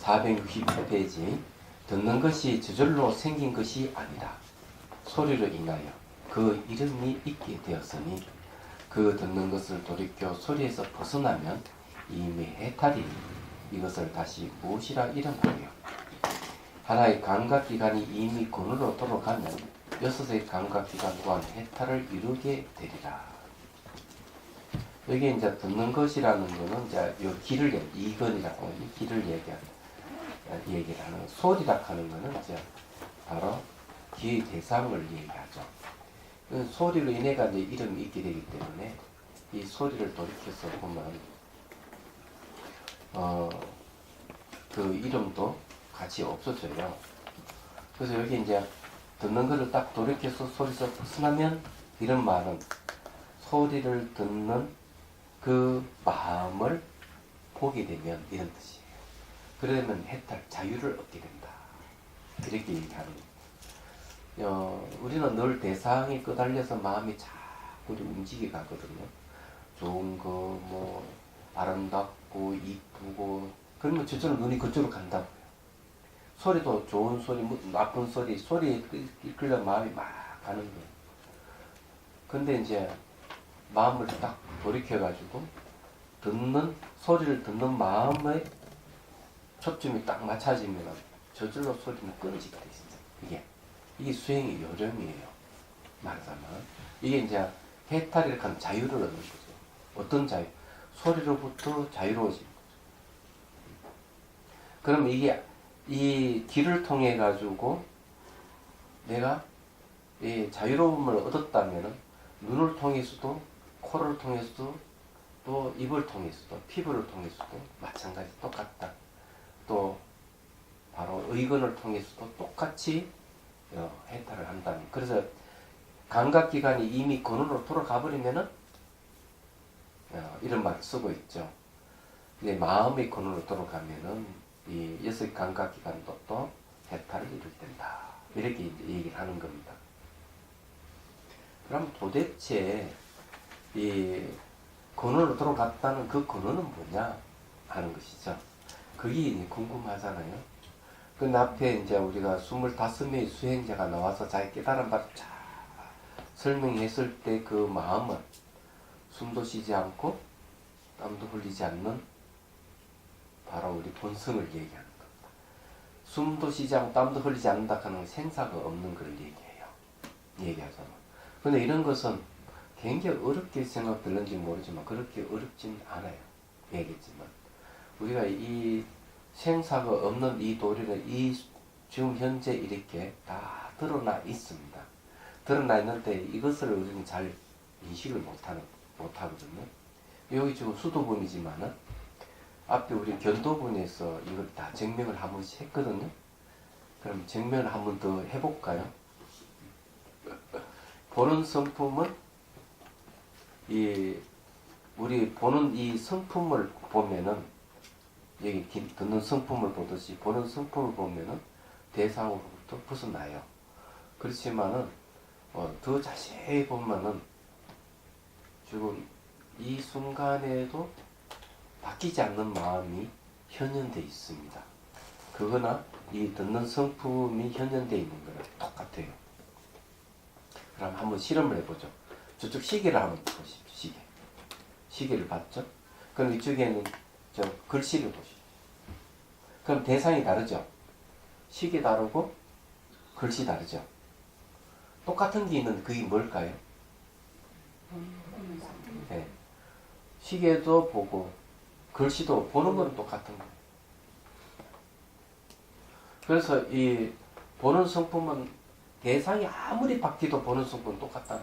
468페이지. 듣는 것이 저절로 생긴 것이 아니다. 소리로 인하여 그 이름이 있게 되었으니 그 듣는 것을 돌이켜 소리에서 벗어나면 이미 해탈이 이것을 다시 무엇이라 이름하며 하나의 감각기관이 이미 근으로 돌아가면 여섯의 감각기관 또한 해탈을 이루게 되리라. 여기 이제 듣는 것이라는 거는 이제 요 길을 이건이라고 이 길을 얘기를 하는 소리라 하는 거는 이제 바로 귀의 대상을 얘기하죠. 소리로 인해가 이제 이름이 있게 되기 때문에 이 소리를 돌이켜서 보면 그 이름도 같이 없어져요. 그래서 여기 이제 듣는 것을 딱 돌이켜서 소리에서 벗어나면 이런 말은 소리를 듣는 그 마음을 보게 되면 이런 뜻이에요. 그러면 해탈, 자유를 얻게 된다. 이렇게 얘기하는 거예요. 우리는 늘 대상에 끄달려서 마음이 자꾸 움직여 가거든요. 좋은 거, 뭐 아름답고 이쁘고 그러면 저절로 눈이 그쪽으로 간다고요. 소리도 좋은 소리, 나쁜 소리, 소리에 이끌려 마음이 막 가는 거예요. 근데 이제 마음을 딱 돌이켜가지고 소리를 듣는 마음의 초점이 딱 맞춰지면 저절로 소리는 끊어지게 돼 있어요. 이게 수행의 요령이에요. 말하자면 이게 이제 해탈이라고 하는 자유를 얻는 거죠. 어떤 자유? 소리로부터 자유로워지는 거죠. 그럼 이게 이 귀를 통해 가지고 내가 이 자유로움을 얻었다면은 눈을 통해서도 코를 통해서도 또 입을 통해서도 피부를 통해서도 마찬가지 똑같다. 또 바로 의건을 통해서도 똑같이 해탈을 한다는. 그래서 감각기관이 이미 근으로 돌아가 버리면은 이런 말을 쓰고 있죠. 이제 마음의 근으로 돌아가면은 이 여섯 감각기관도 또 해탈을 이루게 된다. 이렇게 이제 얘기를 하는 겁니다. 그럼 도대체 이 근원으로 돌아갔다는 그 근원은 뭐냐 하는 것이죠. 그게 이제 궁금하잖아요. 그 앞에 이제 우리가 25명의 수행자가 나와서 자기 깨달은 바를 쫙 설명했을 때 그 마음은 숨도 쉬지 않고 땀도 흘리지 않는 바로 우리 본성을 얘기하는 겁니다. 숨도 쉬지 않고 땀도 흘리지 않는다 하는 생사가 없는 걸 얘기하잖아. 근데 이런 것은 굉장히 어렵게 생각될는지 모르지만 그렇게 어렵진 않아요. 얘기했지만 우리가 이 생사가 없는 이 도리는 지금 현재 이렇게 다 드러나 있습니다. 드러나 있는데 이것을 우리는 잘 인식을 못하거든요. 여기 지금 수도분이지만은 앞에 우리 견도분에서 이걸 다 증명을 한 번씩 했거든요. 그럼 증명을 한 번 더 해볼까요? 보는 성품은 우리 보는 이 성품을 보면은 여기 듣는 성품을 보듯이 보는 성품을 보면은 대상으로부터 벗어나요. 그렇지만은 더 자세히 보면은 지금 이 순간에도 바뀌지 않는 마음이 현현되어 있습니다. 그거나 이 듣는 성품이 현현되어 있는 거랑 똑같아요. 그럼 한번 실험을 해보죠. 저쪽 시계를 한번 보십시오. 시계를 봤죠? 그럼 이쪽에는 저 글씨를 보시죠. 그럼 대상이 다르죠? 시계 다르고 글씨 다르죠? 똑같은 게 있는데 그게 뭘까요? 네. 시계도 보고 글씨도 보는 건 똑같은 거예요. 그래서 이 보는 성품은 대상이 아무리 바뀌도 보는 성품은 똑같다는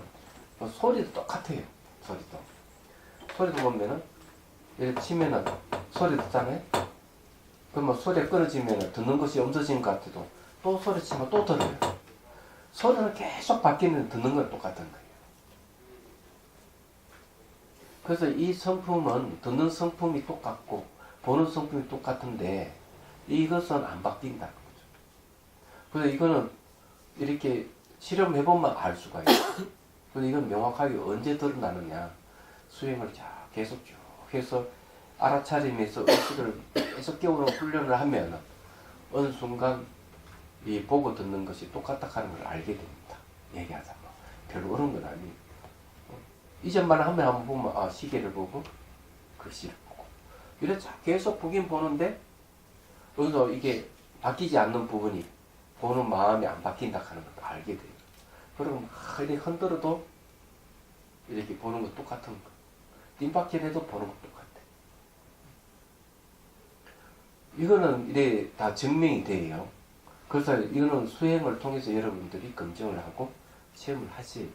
거예요. 소리도 똑같아요. 소리도 보면은 이렇게 치면은 소리 듣잖아요. 그러면 소리가 끊어지면은 듣는 것이 없어진 것 같아도 또 소리 치면 또 들어요. 소리는 계속 바뀌면 듣는 건 똑같은 거예요. 그래서 이 성품은 듣는 성품이 똑같고 보는 성품이 똑같은데 이것은 안 바뀐다는 거죠. 그래서 이거는 이렇게 실험해보면 알 수가 있어요. 그래서 이건 명확하게 언제 드러나느냐. 수행을 계속 쭉 해서 알아차림에서 의식을 계속 깨우는 훈련을 하면 어느 순간 이 보고 듣는 것이 똑같다 하는 걸 알게 됩니다. 얘기하자면 별로 어려운 건 아니에요. 이전만 하면 한번 보면 아 시계를 보고 글씨를 보고 이래서 계속 보긴 보는데 여기서 이게 바뀌지 않는 부분이 보는 마음이 안 바뀐다 하는 걸 알게 돼요. 그럼 이렇게 흔들어도 이렇게 보는 거 똑같은 거. 띵박질해도 보는 거 똑같아. 이거는 이래 다 증명이 돼요. 그래서 이거는 수행을 통해서 여러분들이 검증을 하고 체험을 하셔야 돼요.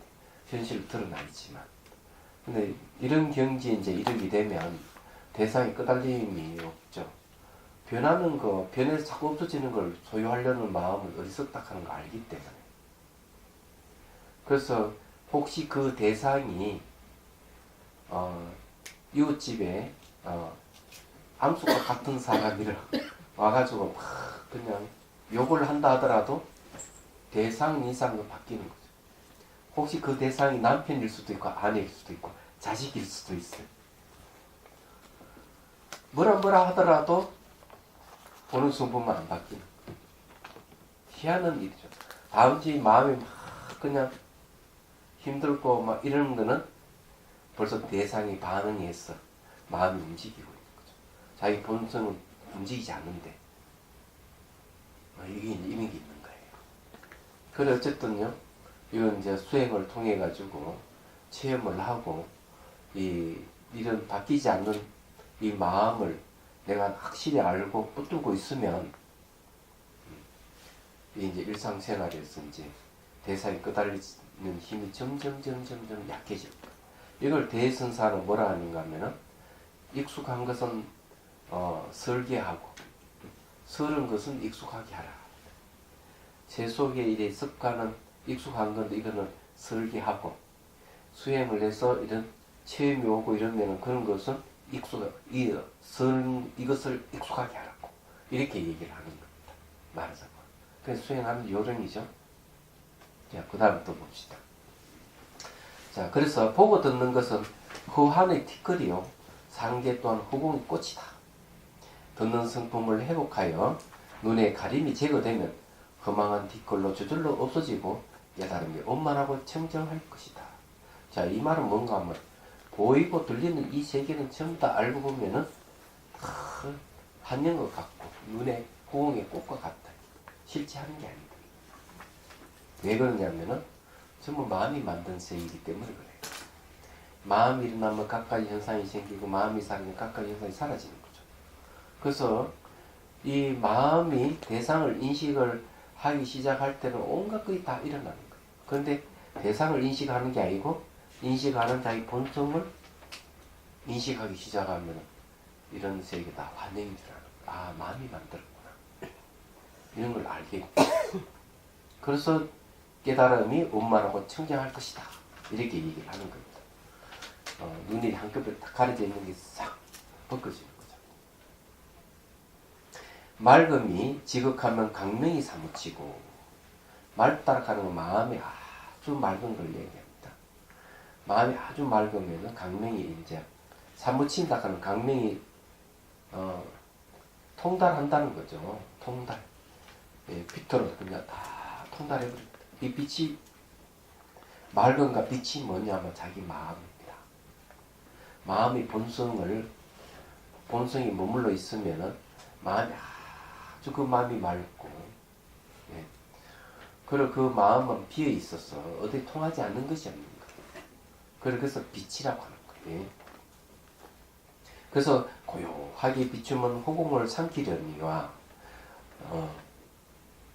현실로 드러나있지만. 근데 이런 경지에 이제 이르게 되면 대상이 끄달림이 없죠. 변하는 거, 변해서 자꾸 없어지는 걸 소유하려는 마음을 어리석다 하는 거 알기 때문에. 그래서 혹시 그 대상이 이웃집에 암수가 같은 사람이라 와가지고 막 그냥 욕을 한다 하더라도 대상 이상으로 바뀌는 거죠. 혹시 그 대상이 남편일 수도 있고 아내일 수도 있고 자식일 수도 있어요. 뭐라 하더라도 보는 순간만 안 바뀌는 거예요. 희한한 일이죠. 다음 주에 마음이 막 그냥 힘들고 막 이러는 거는 벌써 대상이 반응해서 마음이 움직이고 있는 거죠. 자기 본성은 움직이지 않는데 이게 이런 게 있는 거예요. 그래 어쨌든요. 이건 이제 수행을 통해 가지고 체험을 하고 이런 바뀌지 않는 이 마음을 내가 확실히 알고 붙들고 있으면 이제 일상생활에서 이제 대상이 끄달리는 힘이 점점 약해질 거예요. 이걸 대선사는 뭐라 하는가 하면은 익숙한 것은 설계하고 서른 것은 익숙하게 하라. 제 속에 이래 습관은 익숙한 건데 이거는 설계하고 수행을 해서 이런 체험이 오고 이러면은 그런 것은 이것을 익숙하게 하라고 이렇게 얘기를 하는 겁니다. 말하자면. 그래서 수행하는 요령이죠. 자, 그 다음 또 봅시다. 자, 그래서 보고 듣는 것은 허한의 티끌이요. 상계 또한 허공의 꽃이다. 듣는 성품을 회복하여 눈에 가림이 제거되면 허망한 티끌로 저절로 없어지고 깨달음이 원만하고 청정할 것이다. 자, 이 말은 뭔가 하면 보이고 들리는 이 세계는 전부 다 알고 보면은 한영 것 같고 눈에 허공의 꽃과 같다. 실제 하는 게 아니다. 왜 그러냐면은 전부 마음이 만든 세계이기 때문에 그래요. 마음이 일어나면 각가지 현상이 생기고 마음이 사라지면 각가지 현상이 사라지는 거죠. 그래서 이 마음이 대상을 인식을 하기 시작할 때는 온갖 것이 다 일어나는 거예요. 그런데 대상을 인식하는 게 아니고 인식하는 자기 본성을 인식하기 시작하면 이런 세계다 환영이 일어나는 거예요. 아, 마음이 만들었구나. 이런 걸 알게 돼요. 그래서 깨달음이 원만하고 청정할 것이다. 이렇게 얘기를 하는 겁니다. 눈이 한꺼번에 딱 가려져 있는 게 싹 벗겨지는 거죠. 맑음이 지극하면 강명이 사무치고 맑다라 하는 건 마음이 아주 맑은 걸 얘기합니다. 마음이 아주 맑으면 강명이 이제 사무친다 하는 강명이 통달한다는 거죠. 통달. 예, 빛으로 그냥 다 통달해버립니다. 이 빛이 맑음과 빛이 뭐냐면 자기 마음입니다. 마음이 본성이 머물러 있으면은 마음이 아주 그 마음이 맑고, 예. 그리고 그 마음은 비어 있어서 어디 통하지 않는 것이 없는 거예요. 그래서 빛이라고 하는 거예요. 그래서 고요하게 비추면 호공을 삼키려니와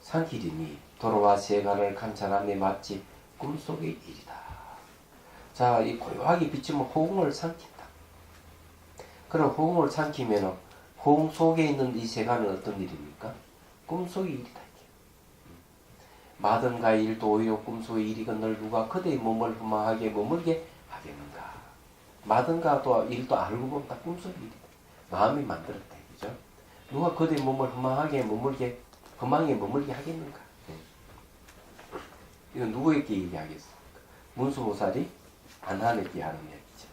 삼키리니 도로와 세간을 감찰함에 마치 꿈속의 일이다. 자, 이 고요하게 비추면 호공을 삼킨다. 그럼 호공을 삼키면 호공 속에 있는 이 세간은 어떤 일입니까? 꿈속의 일이다. 마든가의 일도 오히려 꿈속의 일이건 널 누가 그대의 몸을 흠망하게 머물게 하겠는가. 마든가도 일도 알고 보면 다 꿈속의 일이다. 마음이 만들었다. 그죠? 누가 그대의 몸을 흠망하게 머물게 하겠는가. 이건 누구에게 얘기하겠습니까? 문수보살이 안한에게 하는 얘기죠.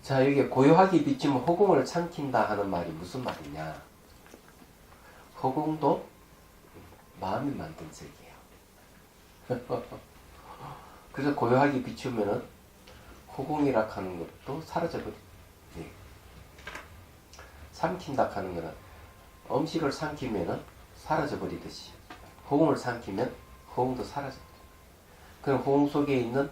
자, 여기 고요하게 비추면 허공을 삼킨다 하는 말이 무슨 말이냐? 허공도 마음이 만든 색이에요. 그래서 고요하게 비추면은 허공이라 하는 것도 사라져버려. 예. 삼킨다 하는 거는 음식을 삼키면은 사라져버리듯이 허공을 삼키면 허공도 사라져버려. 그럼 허공 속에 있는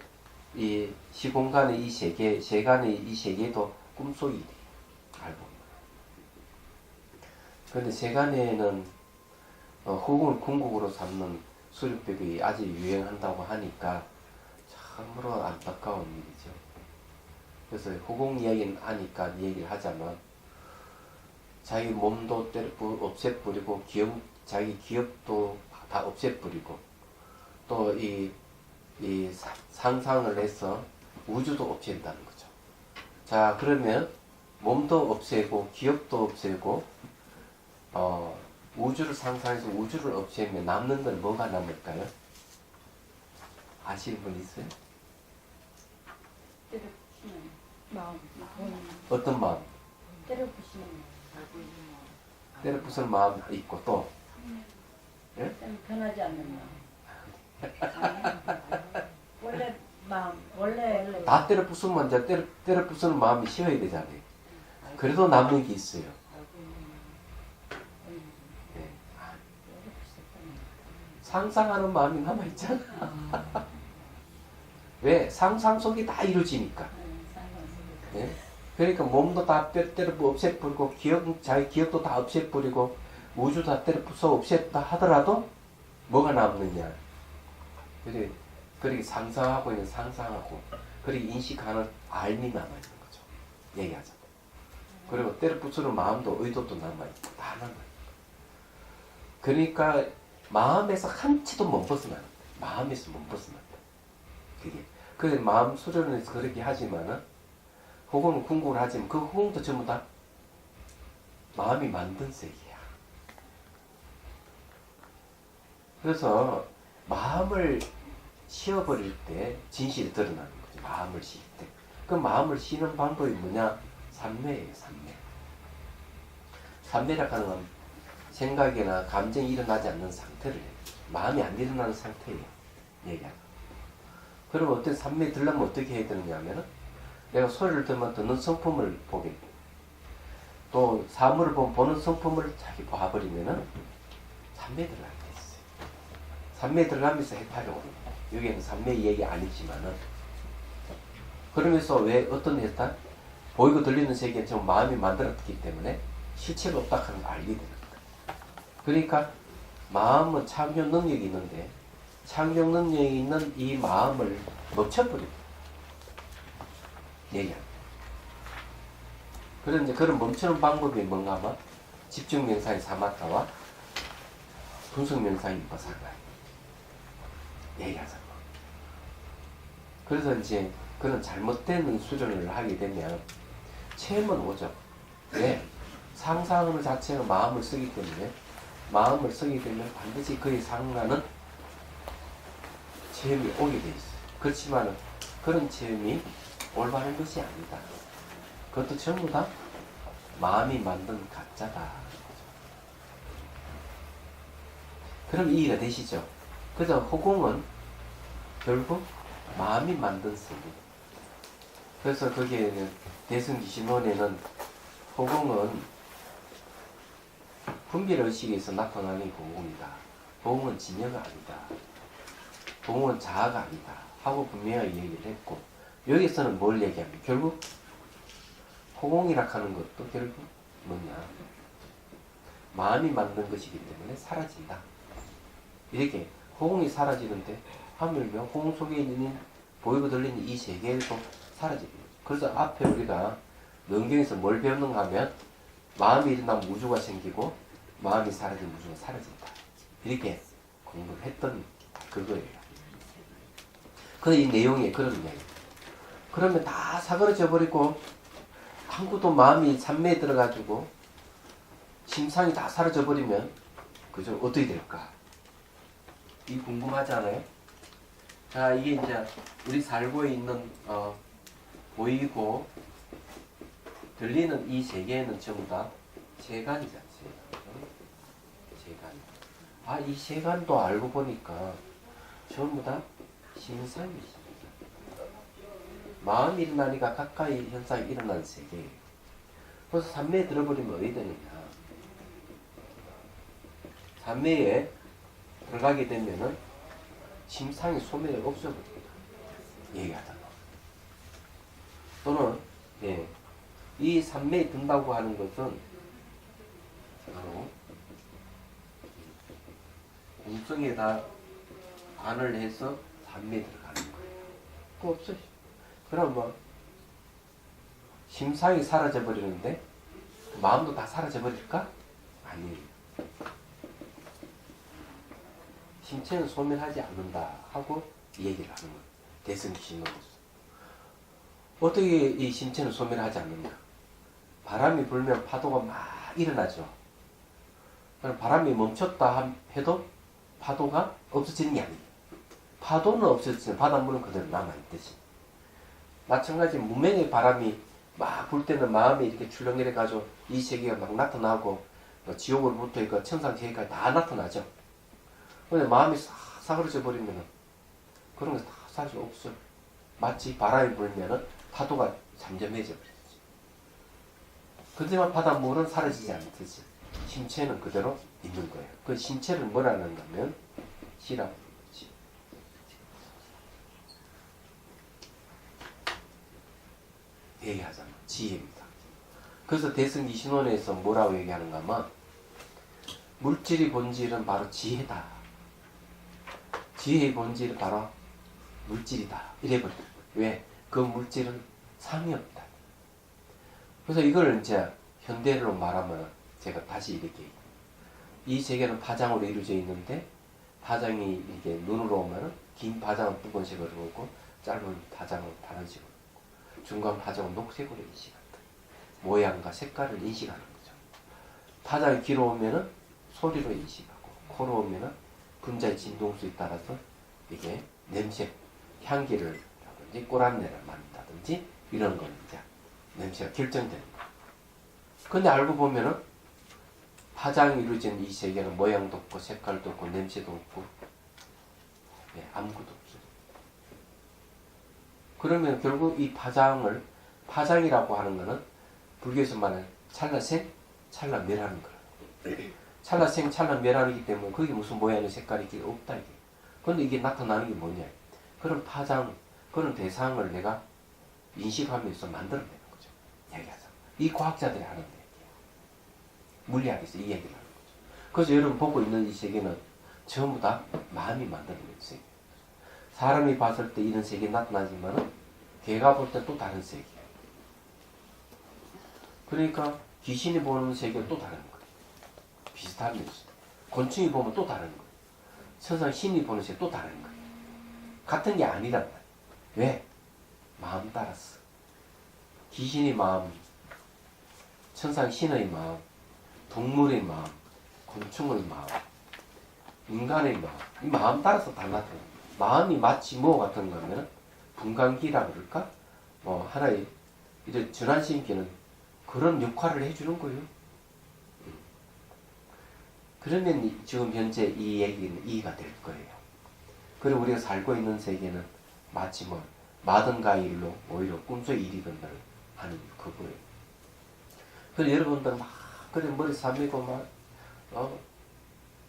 이 시공간의 이 세계, 세간의 이 세계도 꿈속이 돼요. 알고 보면. 그런데 세간에는 허공을 궁극으로 삼는 수렵벽이 아직 유행한다고 하니까 참으로 안타까운 일이죠. 그래서 허공 이야기는 하니까 이 얘기를 하자면 자기 몸도 없애버리고 자기 기업도 다 없애버리고 또 이 상상을 해서 우주도 없앤다는 거죠. 자, 그러면 몸도 없애고 기업도 없애고 우주를 상상해서 우주를 없애면 남는 건 뭐가 남을까요? 아시는 분 있어요? 마음. 어떤 마음? 때려 부시는 때려 부수는 마음 있고 또 예? 변하지 않는 마음. 원래 마음, 원래 다 때려 부수면 이제 때려 부수는 마음이 쉬어야 되잖아요. 그래도 남는 게 있어요. 예. 상상하는 마음이 남아있잖아. 왜? 상상 속이 다 이루어지니까. 예? 그러니까 몸도 다 때려 없애버리고 자기 기억도 다 없애버리고 우주 다 때려 부숴 없앴다 하더라도 뭐가 남느냐? 그렇게 상상하고 있는 상상하고 그렇게 인식하는 알미 남아있는 거죠. 얘기하자면. 그리고 때려 부수는 마음도 의도도 남아있고 다 남아있고. 그러니까 마음에서 한 치도 못 벗어나는 거예요. 마음에서 못 벗어난다. 그게. 그래서 마음 수련에서 그렇게 하지만은 혹은 궁극을 하지만 그 호응도 전부 다 마음이 만든 색이야. 그래서 마음을 쉬어버릴 때 진실이 드러나는 거죠. 마음을 쉴 때. 그 마음을 쉬는 방법이 뭐냐? 삼매예요. 삼매. 삼매라 하는 건 생각이나 감정이 일어나지 않는 상태를 해요. 마음이 안 일어나는 상태예요. 얘기하는. 그러면 어떤 삼매에 들려면 어떻게 해야 되느냐 하면은 내가 소리를 들으면 듣는 성품을 보게 돼. 또 사물을 보면 보는 성품을 자기 봐버리면은 삼매에 들어가게 돼 있어요. 삼매에 들어가면서 해탈이 오는 거예요. 여기에는 삼매 얘기 아니지만은 그러면서 왜 어떤 해탈? 보이고 들리는 세계는 좀 마음이 만들었기 때문에 실체가 없다 하는 걸 알게 되는 거예요. 그러니까 마음은 창조 능력이 있는데 창조 능력이 있는 이 마음을 멈춰버리고 얘기합니다. 그런 그런 멈추는 방법이 뭔가 하면 집중 명상의 사마타와 분석 명상의 위파사나 얘기하자고. 그래서 이제 그런 잘못된 수련을 하게 되면 체험은 오죠. 왜? 상상하는 자체가 마음을 쓰기 때문에 마음을 쓰게 되면 반드시 그에 상응하는 체험이 오게 돼 있어요. 그렇지만 그런 체험이 올바른 것이 아니다. 그것도 전부 다 마음이 만든 가짜다. 그럼 이해가 되시죠? 그래서 허공은 결국 마음이 만든 색이에요. 그래서 거기에는 대승기신론에는 허공은 분별의식에서 나타나는 허공이다. 허공은 진여가 아니다. 허공은 자아가 아니다. 하고 분명하게 얘기를 했고 여기서는 뭘 얘기합니까? 결국 허공이라 하는 것도 결국 뭐냐? 마음이 만든 것이기 때문에 사라진다. 이렇게 허공이 사라지는데 하물며 허공 속에 있는 보이고 들리는 이 세계도 사라집니다. 그래서 앞에 우리가 명경에서 뭘 배웠는가 하면 마음이 일어나면 우주가 생기고 마음이 사라지면 우주가 사라진다. 이렇게 공부를 했던 그거예요. 근데 이 내용이 그런 내용. 그러면 다 사그러져 버리고 아무것도 마음이 산매에 들어가지고 심상이 다 사라져 버리면 그죠? 어떻게 될까? 이 궁금하잖아요. 자, 이게 이제 우리 살고 있는 보이고 들리는 이 세계에는 전부 다 세간이잖아요. 세간. 아, 이 세간도 알고 보니까 전부 다 심상이죠. 마음이 일어나니까 가까이 현상이 일어나는 세계예요. 그래서 삼매에 들어버리면 어디 되느냐. 삼매에 들어가게 되면은 심상이 소멸이 없어버립니다. 얘기하다가. 또는, 예, 이 삼매에 든다고 하는 것은 바로 공성에다 안을 해서 삼매에 들어가는 거예요. 그거 없어요. 그럼 뭐 심상이 사라져 버리는데 마음도 다 사라져 버릴까? 아니에요. 신체는 소멸하지 않는다 하고 이 얘기를 하는 거예요. 대승신으로서. 어떻게 이 신체는 소멸하지 않는가? 바람이 불면 파도가 막 일어나죠. 그럼 바람이 멈췄다 해도 파도가 없어지는 게 아니에요. 파도는 없어지는 바닷물은 그대로 남아있듯이. 마찬가지 무명의 바람이 막 불 때는 마음이 이렇게 출렁이래 가지고 이 세계가 막 나타나고 지옥으로부터 이거 천상 세계까지 다 나타나죠. 근데 마음이 싹 사그러져 버리면은 그런 거 다 사실 없어요. 마치 바람이 불면은 파도가 잠잠해져 버리지. 그렇지만 바닷물은 사라지지 않듯이 신체는 그대로 있는 거예요. 그 신체를 뭐라는 거면 시라고 그러지. 얘기하잖아. 지혜입니다. 그래서 대승이신론에서 뭐라고 얘기하는가 하면 물질의 본질은 바로 지혜다. 지혜의 본질은 바로 물질이다. 이래버려요. 왜? 그 물질은 상이 없다. 그래서 이걸 이제 현대로 말하면 제가 다시 이렇게 이 세계는 파장으로 이루어져 있는데 파장이 이렇게 눈으로 오면 긴 파장은 붉은색으로 오고 짧은 파장은 다른 식으로 오고 중간 파장은 녹색으로 인식한다. 모양과 색깔을 인식하는 거죠. 파장이 길어 오면은 소리로 인식하고 코로 오면은 분자의 진동수에 따라서 이게 냄새, 향기를 라든지 꼬란내를 맡는다든지 이런 거는 이제 냄새가 결정되는 거예요. 근데 알고 보면은 파장이 이루어진 이 세계는 모양도 없고 색깔도 없고 냄새도 없고 아무것도 없어요. 그러면 결국 이 파장이라고 하는 거는 불교에서 말하는 찰나생, 찰나멸하는 거예요. 찰나생, 찰나멸하기 때문에 거기 무슨 모양의 색깔이 없다 이게. 그런데 이게 나타나는 게 뭐냐? 그런 파장, 그런 대상을 내가 인식하면서 만들어내는 거죠. 얘기하자. 이 과학자들이 하는 얘기예요. 물리학에서 이 얘기를 하는 거죠. 그래서 여러분 보고 있는 이 세계는 전부 다 마음이 만들어낸 세계예요. 사람이 봤을 때 이런 세계 나타나지만은 개가 볼 때 또 다른 세계예요. 그러니까 귀신이 보는 세계는 또 다른 거예요. 비슷하면서. 곤충이 보면 또 다른 거예요. 천상 신이 보는 세계 또 다른 거예요. 같은 게 아니란 말이에요. 왜? 마음 따라서. 귀신의 마음, 천상 신의 마음, 동물의 마음, 곤충의 마음, 인간의 마음, 이 마음 따라서 다 나타나요. 마음이 마치 뭐 같은 거면 분간기라 그럴까? 하나의 이제 전환신기는 그런 역할을 해주는 거예요. 그러면 지금 현재 이 얘기는 이해가 될 거예요. 그리고 우리가 살고 있는 세계는 마치 마든가 일로 오히려 꿈속의 일이건들 하는 그거예요. 그래서 여러분들 막 그래 머리 삼미고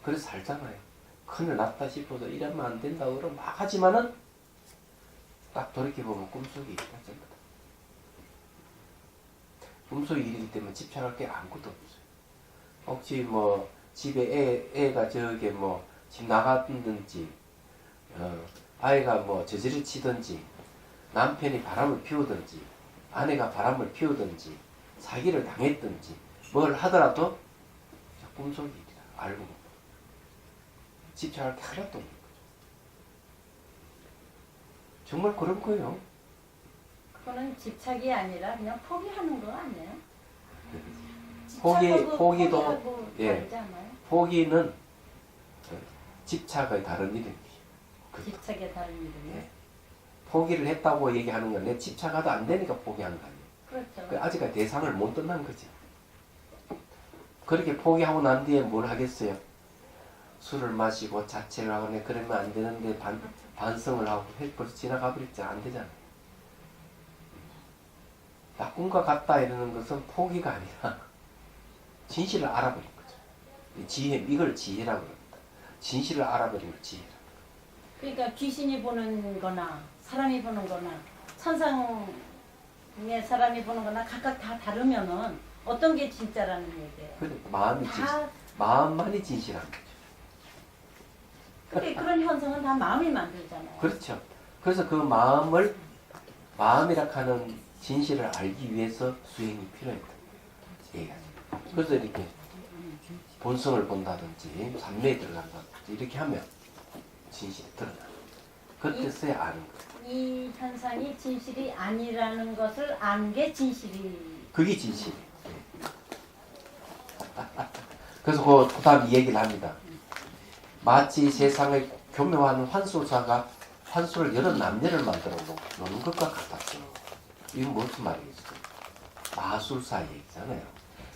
그래 살잖아요. 큰일 났다 싶어서 이러면 안 된다 그러면 막 하지만은 딱 돌이켜보면 꿈속의 일이다 전부 다. 꿈속의 일이기 때문에 집착할 게 아무것도 없어요. 혹시 집에 애가 저게 집 나갔든지 아이가 저지를 치든지 남편이 바람을 피우든지 아내가 바람을 피우든지 사기를 당했든지 뭘 하더라도 꿈속의 일이라 알고 보면 집착할 게 하나도 없는 거죠. 정말 그런 거예요. 그거는 집착이 아니라 그냥 포기하는 거 아니에요? 포기도 다르잖아요. 포기는 집착의 다른 이름이에요. 집착의 다른 이름이요? 포기를 했다고 얘기하는 건 내 집착하다 안 되니까 포기한 거 아니에요. 그렇죠. 아직까지 대상을 못 떠난 거지. 그렇게 포기하고 난 뒤에 뭘 하겠어요? 술을 마시고 자책을 하거나 그러면 안 되는데 반성을 하고 벌써 지나가 버렸지. 안 되잖아요. 나 꿈과 같다 이러는 것은 포기가 아니라 진실을 알아버린 거죠. 이걸 지혜라고 합니다. 진실을 알아버린 걸 지혜라고. 그러니까 귀신이 보는 거나 사람이 보는 거나 천상의 사람이 보는 거나 각각 다 다르면은 어떤 게 진짜라는 얘기예요. 근데 마음이 다 마음만이 진실한 거죠. 근데 그런 현상은 다 마음이 만들잖아요. 그렇죠. 그래서 그 마음이라 하는 진실을 알기 위해서 수행이 필요했다. 얘기하죠. 그래서 이렇게 본성을 본다든지 삼매에 들어간다든지 이렇게 하면 진실이 드러나. 그때서야 아는 거예요. 이 현상이 진실이 아니라는 것을 아는 게 진실이. 그게 진실이에요. 그래서 그 다음 이 얘기를 합니다. 마치 세상의 교묘한 환술사가 환술을 여러 남녀를 만들어 놓는 것과 같았어. 이건 무슨 말이겠어요? 마술사 얘기잖아요.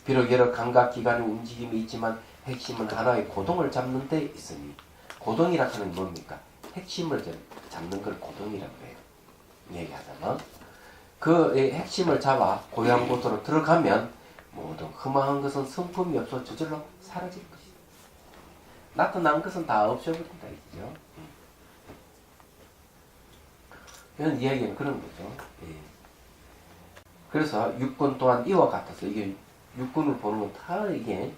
비록 여러 감각기관의 움직임이 있지만 핵심은 하나의 고동을 잡는 데 있으니 고동이라 하는 뭡니까? 핵심을 잡는 걸 고동이라고 해요. 얘기하자면 그 핵심을 잡아 고요한 곳으로 들어가면 모든 흠망한 것은 성품이 없어 저절로 사라질 것이다. 나타난 것은 다 없어버린다 이죠. 이런 이야기는 그런 거죠. 예. 그래서 육군 또한 이와 같아서 이게 육군을 보는 건 다 이게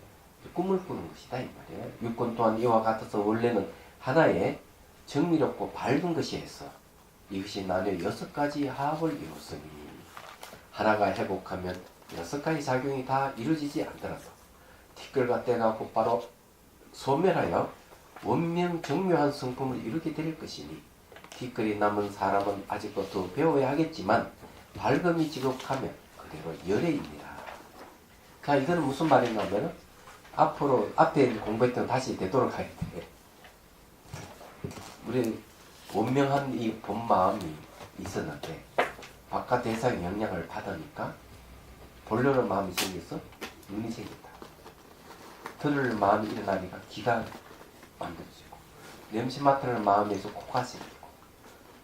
꿈을 꾸는 것이다 이 말이에요. 육군 또한 이와 같아서 원래는 하나의 정밀없고 밝은 것이 해서 이것이 나뉘어 6가지 합을 이루었으니 하나가 회복하면 6가지 작용이 다 이루어지지 않더라도 티끌과 때가 곧바로 소멸하여 원명정묘한 성품을 이루게 될 것이니 티끌이 남은 사람은 아직도 더 배워야 하겠지만 밝음이 지극하면 그대로 열애입니다. 자, 이거는 무슨 말인가 하면 앞으로 앞에 공부했던 다시 되도록 할 때 우리 원명한 이 본마음이 있었는데 바깥 대상의 영향을 받으니까 보려는 마음이 생겨서 눈이 생겼다. 들을 마음이 일어나니까 귀가 만들어지고 냄새 맡으는 마음에서 코가 생기고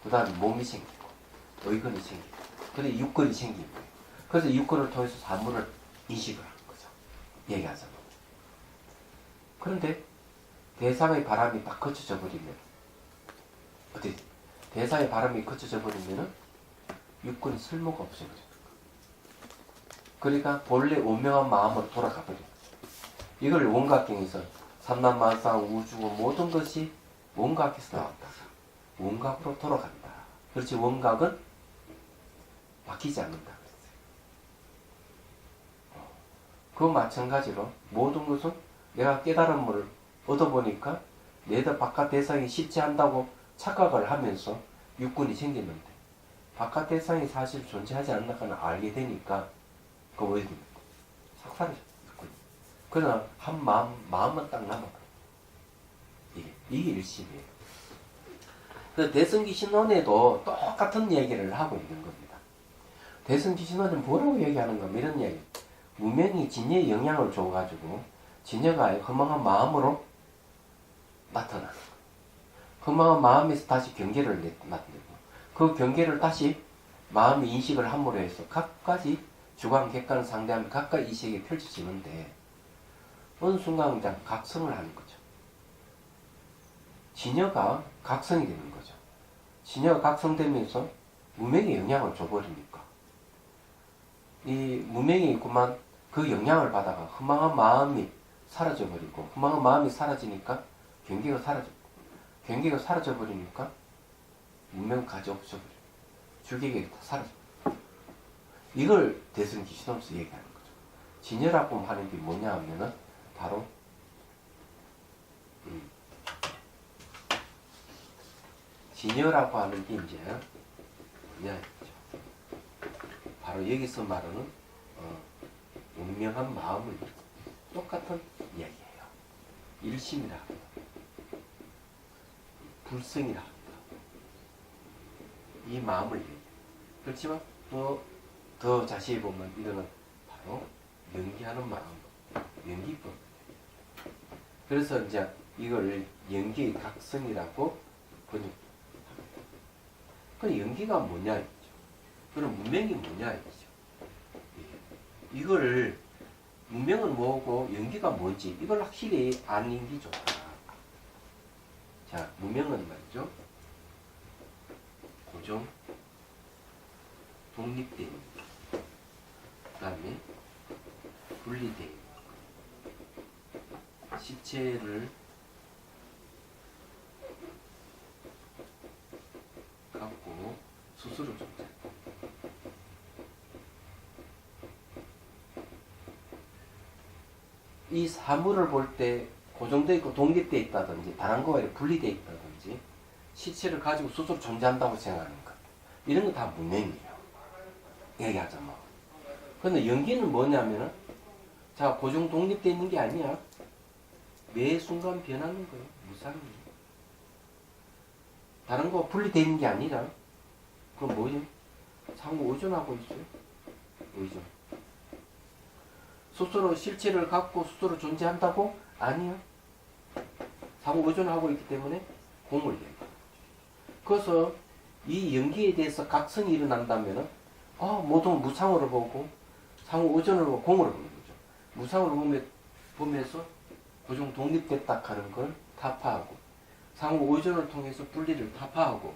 그 다음에 몸이 생기고 의근이 생기고 그래서 육근이 생긴 거예요. 그래서 육근을 통해서 사물을 인식을 하는 거죠. 얘기하자면. 그런데 대상의 바람이 딱 거쳐져 버리면 어떻게 대상의 바람이 거쳐져 버리면은 육근이 쓸모가 없어져요. 그러니까 본래 원명한 마음으로 돌아가 버려요. 이걸 원각경에서 삼남만상 우주고 모든 것이 원각에서 나왔다. 원각으로 돌아간다. 그렇지 원각은 바뀌지 않는다. 그 마찬가지로 모든 것은 내가 깨달음을 얻어보니까 내가 바깥 대상이 실체한다고 착각을 하면서 육군이 생겼는데 바깥 대상이 사실 존재하지 않는다고 알게 되니까 그 왜 싹 사라져. 그러나 한 마음만 딱 남아버려. 이게 일심이에요. 그래서 대승기신론에도 똑같은 얘기를 하고 있는 겁니다. 대승기신론은 뭐라고 얘기하는가 하면 이런 얘기. 무명이 진여의 영향을 줘가지고 진여가 허망한 마음으로 나타나는 거예요. 허망한 마음에서 다시 경계를 만들고 그 경계를 다시 마음의 인식을 함으로 해서 각가지 주관, 객관을 상대하면 각각 이 세계에 펼쳐지는데 어느 순간 그냥 각성을 하는 거죠. 진여가 각성이 되는 거죠. 진여가 각성되면서 무명의 영향을 줘버리니까 이 무명이 있구만 그 영향을 받아가 허망한 마음이 사라져버리고 허망한 마음이 사라지니까 경계가 사라져. 경계가 사라져버리니까 무명 가지 없어버려. 주객이 다 사라져. 이걸 대승기신론에서 얘기하는 거죠. 진여라고 하는 게 뭐냐 하면은 바로 진여라고 하는 게 이제 뭐냐 바로 여기서 말하는 운명한 마음을 똑같은 이야기예요. 일심이라 합니다. 불성이라 합니다. 이 마음을 얘기해요. 그렇지만 또 더 자세히 보면 이거는 바로 연기하는 마음, 연기법. 그래서 이제 이걸 연기의 각성이라고 번역. 그 연기가 뭐냐 이죠. 그럼 문명이 뭐냐 이죠. 이거를 문명은 뭐고 연기가 뭔지 이걸 확실히 아는 게 좋다. 자, 문명은 말이죠. 고정, 독립된, 그 다음에 분리된, 시체를 갖고 스스로 존재. 이 사물을 볼 때 고정되어 있고 독립되어 있다든지 다른 거와 분리되어 있다든지 시체를 가지고 스스로 존재한다고 생각하는 것, 이런 거 다 문명이에요. 얘기하자면. 근데 연기는 뭐냐면은 자, 고정 독립되어 있는 게 아니야. 매 순간 변하는 거예요. 무상히. 다른 거 분리되어 있는 게 아니라 그건 뭐죠? 상호 의존하고 있어요. 의존. 스스로 실체를 갖고 스스로 존재한다고? 아니요. 상호 의존하고 있기 때문에 공을 내요. 그래서 이 연기에 대해서 각성이 일어난다면은 모든 무상으로 보고 상호 의존을 보고 공으로 보는 거죠. 무상으로 보면서 고정 독립됐다 하는 걸 타파하고 상호 의존을 통해서 분리를 타파하고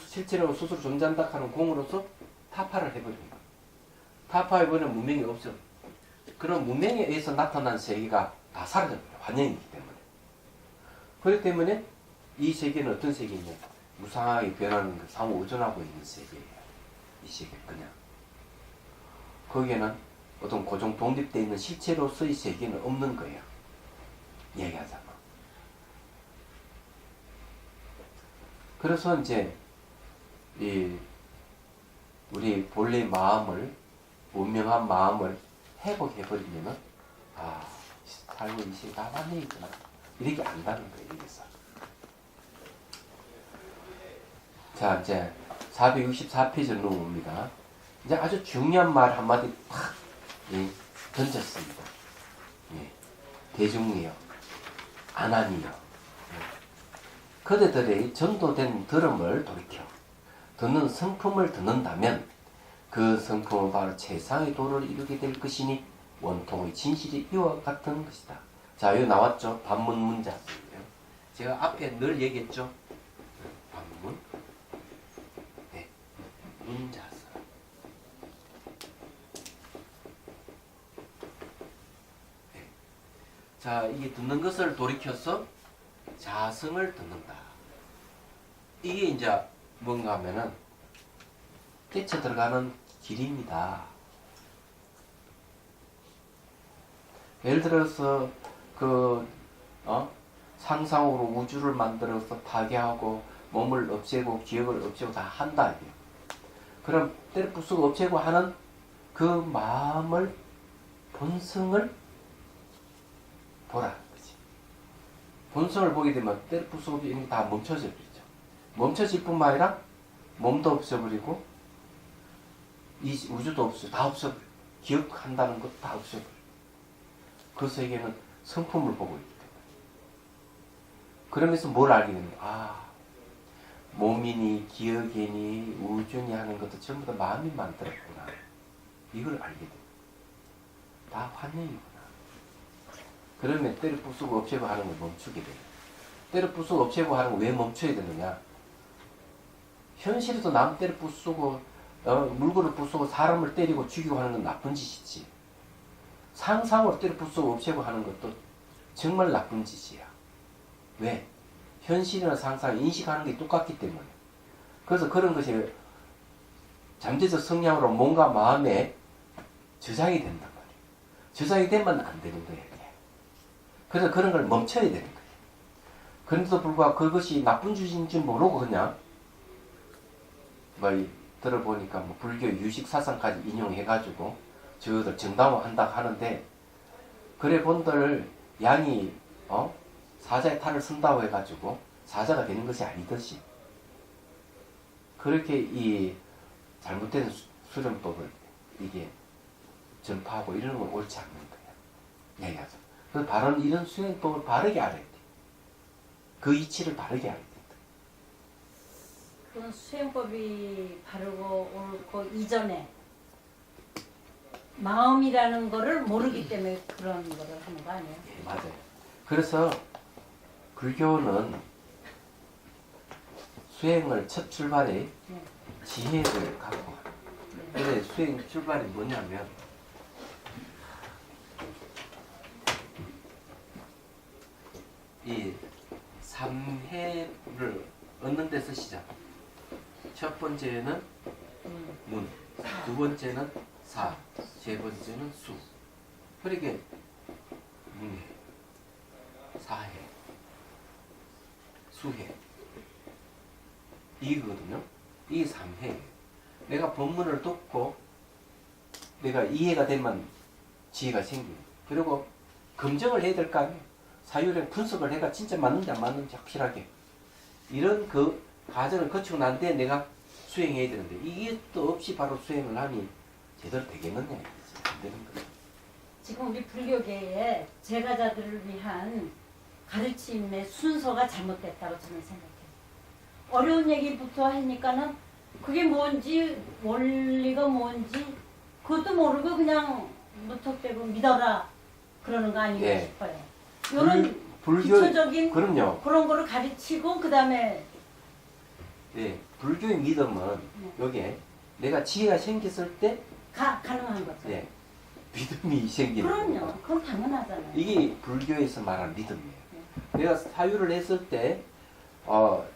실체로 스스로 존재한다 하는 공으로서 타파를 해버립니다. 타파해버리면 문명이 없어. 그런 문명에 의해서 나타난 세계가 다 사라져버려요. 환영이기 때문에. 그렇기 때문에 이 세계는 어떤 세계냐? 무상하게 변하는 걸 상호 의존하고 있는 세계예요. 이 세계 그냥. 거기에는 어떤 고정 독립되어 있는 실체로서의 세계는 없는 거예요. 얘기하자면. 그래서 이제 우리 본래 마음을, 운명한 마음을 회복해버리면은 살고 이 세계 다 완전히구나 이렇게 안다는 거예요. 여기서. 자, 이제 464페이지로 넘어옵니다. 이제 아주 중요한 말 한마디 탁 던졌습니다. 대중이요, 아나니요. 그대들의 전도된 들음을 돌이켜 듣는 성품을 듣는다면 그 성품은 바로 최상의 도를 이루게 될 것이니 원통의 진실이 이와 같은 것이다. 자, 여기 나왔죠? 반문 문자예요. 제가 앞에 늘 얘기했죠? 반문, 문자서. 자, 이게 듣는 것을 돌이켜서 자성을 듣는다. 이게 이제 뭔가 하면은 깨쳐 들어가는 길입니다. 예를 들어서 상상으로 우주를 만들어서 파괴하고 몸을 없애고 기억을 없애고 다 한다 이게요. 그럼 때려 부수고 없애고 하는 그 마음을, 본성을 보라는 거지. 본성을 보게 되면 때려 부수고 이런 게 다 멈춰져 버리죠. 멈춰질 뿐만 아니라 몸도 없어버리고 이 우주도 없어, 다 없어버려. 기억한다는 것도 다 없어버려. 그 세계는 성품을 보고 있기 때문에. 그러면서 뭘 알게 되는 거야? 몸이니 기억이니 우주니 하는 것도 전부 다 마음이 만들었구나. 이걸 알게 돼. 다 환영이구나. 그러면 때려 부수고 없애고 하는 걸 멈추게 돼. 때려 부수고 없애고 하는 걸 왜 멈춰야 되느냐? 현실에서 남 때려 부수고 물건을 부수고 사람을 때리고 죽이고 하는 건 나쁜 짓이지. 상상으로 때려 부수고 없애고 하는 것도 정말 나쁜 짓이야. 왜? 현실이나 상상, 인식하는 게 똑같기 때문에. 그래서 그런 것이 잠재적 성향으로 뭔가 마음에 저장이 된단 말이에요. 저장이 되면 안 되는 거예요. 그래서 그런 걸 멈춰야 되는 거예요. 그런데도 불구하고 그것이 나쁜 짓인지 모르고 그냥 들어보니까 불교 유식 사상까지 인용해가지고 저들 정당화한다고 하는데, 그래 본들 양이 사자의 탈을 쓴다고 해가지고 사자가 되는 것이 아니듯이, 그렇게 이 잘못된 수련법을 이게 전파하고 이런 건 옳지 않는 거야. 얘기하죠. 그래서 바로 이런 수행법을 바르게 알아야 돼. 그 이치를 바르게 알아야 된다. 그런 수행법이 바르고 옳고 이전에 마음이라는 거를 모르기 때문에 그런 거를 하는 거 아니에요? 예, 맞아요. 그래서 불교는 수행을 첫 출발에 네. 지혜를 갖고 가요. 근데 수행 출발이 뭐냐면 이 삼해를 얻는 데서 시작. 첫 번째는 문, 두 번째는 사, 세 번째는 수. 그러니까 문해, 사해, 수해 이거거든요. 이게 삼해. 내가 법문을 듣고 내가 이해가 되면 지혜가 생기고, 그리고 검증을 해야 될 거 아니에요. 사유를 분석을 해가 진짜 맞는지 안 맞는지 확실하게 이런 그 과정을 거치고 난 뒤에 내가 수행해야 되는데, 이게 또 없이 바로 수행을 하니 제대로 되겠느냐 이거지. 안 되는 거예요. 지금 우리 불교계에 제가자들을 위한 가르침의 순서가 잘못됐다고 저는 생각해요. 어려운 얘기부터 하니까는 그게 뭔지 원리가 뭔지 그것도 모르고 그냥 무턱대고 믿어라 그러는 거 아닌가 예. 싶어요. 이런 불교 기초적인 그럼요. 그런 거를 가르치고 그 다음에 예, 불교의 믿음은 여기에 내가 지혜가 생겼을 때 가능한 거죠. 예, 믿음이 생기는 그럼요. 거예요. 그건 당연하잖아요. 이게 불교에서 말하는 믿음이에요. 내가 사유를 했을 때,